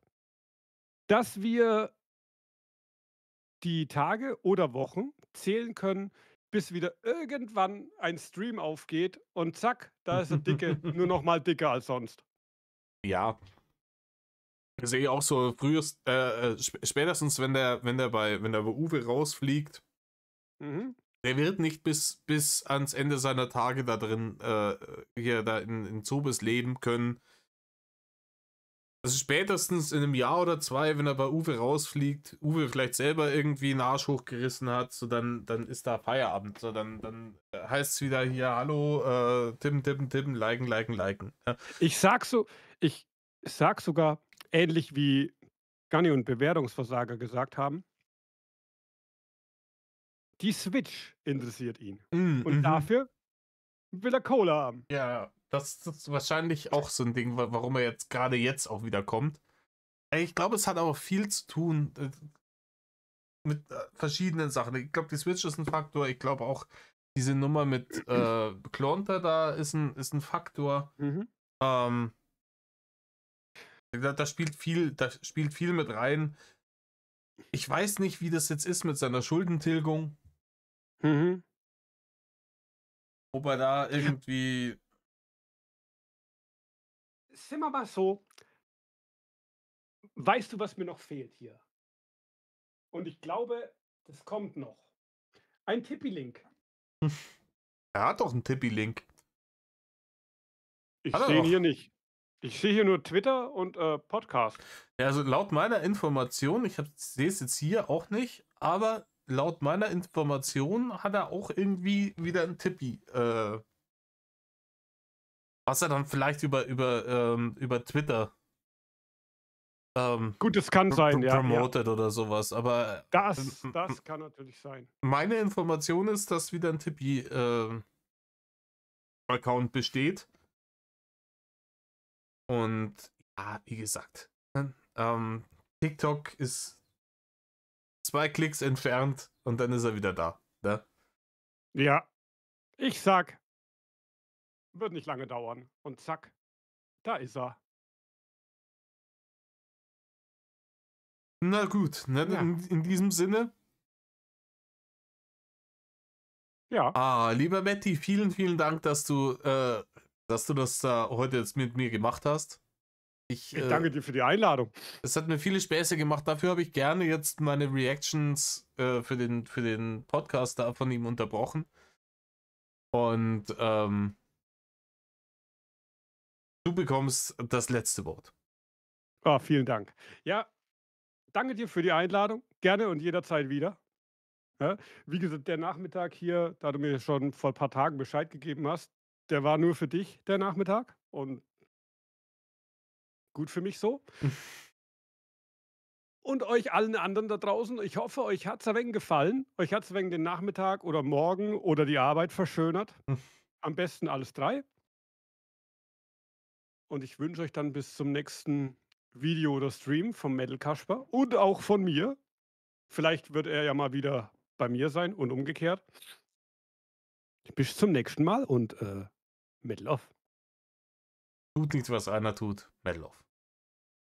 dass wir die Tage oder Wochen zählen können, bis wieder irgendwann ein Stream aufgeht und zack, da ist er nur noch mal dicker als sonst. Ja, sehe ich auch so frühest, spätestens wenn der bei Uwe rausfliegt, Mhm. der wird nicht bis ans Ende seiner Tage da drin, hier da in Zobes leben können. Also spätestens in einem Jahr oder zwei, wenn er bei Uwe rausfliegt, Uwe vielleicht selber irgendwie einen Arsch hochgerissen hat, so dann ist da Feierabend. So dann heißt es wieder hier, hallo, tippen, liken. Ja. Ich sag so ich sag sogar, ähnlich wie Ganni und Bewährungsversager gesagt haben, die Switch interessiert ihn. Und Mhm. dafür will er Kohle haben. Ja, das ist wahrscheinlich auch so ein Ding, warum er jetzt gerade jetzt auch wieder kommt. Ich glaube, es hat aber viel zu tun mit verschiedenen Sachen. Ich glaube, die Switch ist ein Faktor. Ich glaube auch, diese Nummer mit Klonter da ist ein Faktor. Mhm. Ähm, da spielt viel mit rein. Ich weiß nicht, wie das jetzt ist mit seiner Schuldentilgung. Mhm. Ob er da irgendwie. Sind wir mal so, weißt du, was mir noch fehlt hier? Und ich glaube, das kommt noch. Ein Tippi-Link. Er hat doch einen Tippi-Link. Ich Hat er sehe ihn hier doch. nicht. Ich sehe hier nur Twitter und, Podcast. Ja, also laut meiner Information, sehe es jetzt hier auch nicht, aber laut meiner Information hat er auch irgendwie wieder ein Tippi, was er dann vielleicht über Twitter ähm, Gut, das kann sein, ja, ja. promoted oder sowas. Aber Das kann natürlich sein. meine Information ist, dass wieder ein Tippi-Account besteht. Und ja, wie gesagt, ne, TikTok ist 2 Klicks entfernt und dann ist er wieder da. Ne? Ja, ich sag, wird nicht lange dauern und zack, da ist er. Na gut, ne, Ja, in diesem Sinne. ja. Lieber Matti, vielen, vielen Dank, dass du das da heute jetzt mit mir gemacht hast. Ich danke dir für die Einladung. Es hat mir viele Späße gemacht. Dafür habe ich gerne jetzt meine Reactions für den Podcast da von ihm unterbrochen. Und du bekommst das letzte Wort. Vielen Dank. Ja, danke dir für die Einladung. Gerne und jederzeit wieder. Ja, wie gesagt, der Nachmittag hier, da du mir schon vor ein paar Tagen Bescheid gegeben hast, der war nur für dich, der Nachmittag und gut für mich so. Und euch allen anderen da draußen, ich hoffe, euch hat's ein wenig gefallen. Euch hat's ein wenig den Nachmittag oder morgen oder die Arbeit verschönert. Am besten alles 3. Und ich wünsche euch dann bis zum nächsten Video oder Stream vom Metal Kasper und auch von mir. Vielleicht wird er ja mal wieder bei mir sein und umgekehrt. Bis zum nächsten Mal und, Metal off. Tut nichts, was einer tut. Metal off.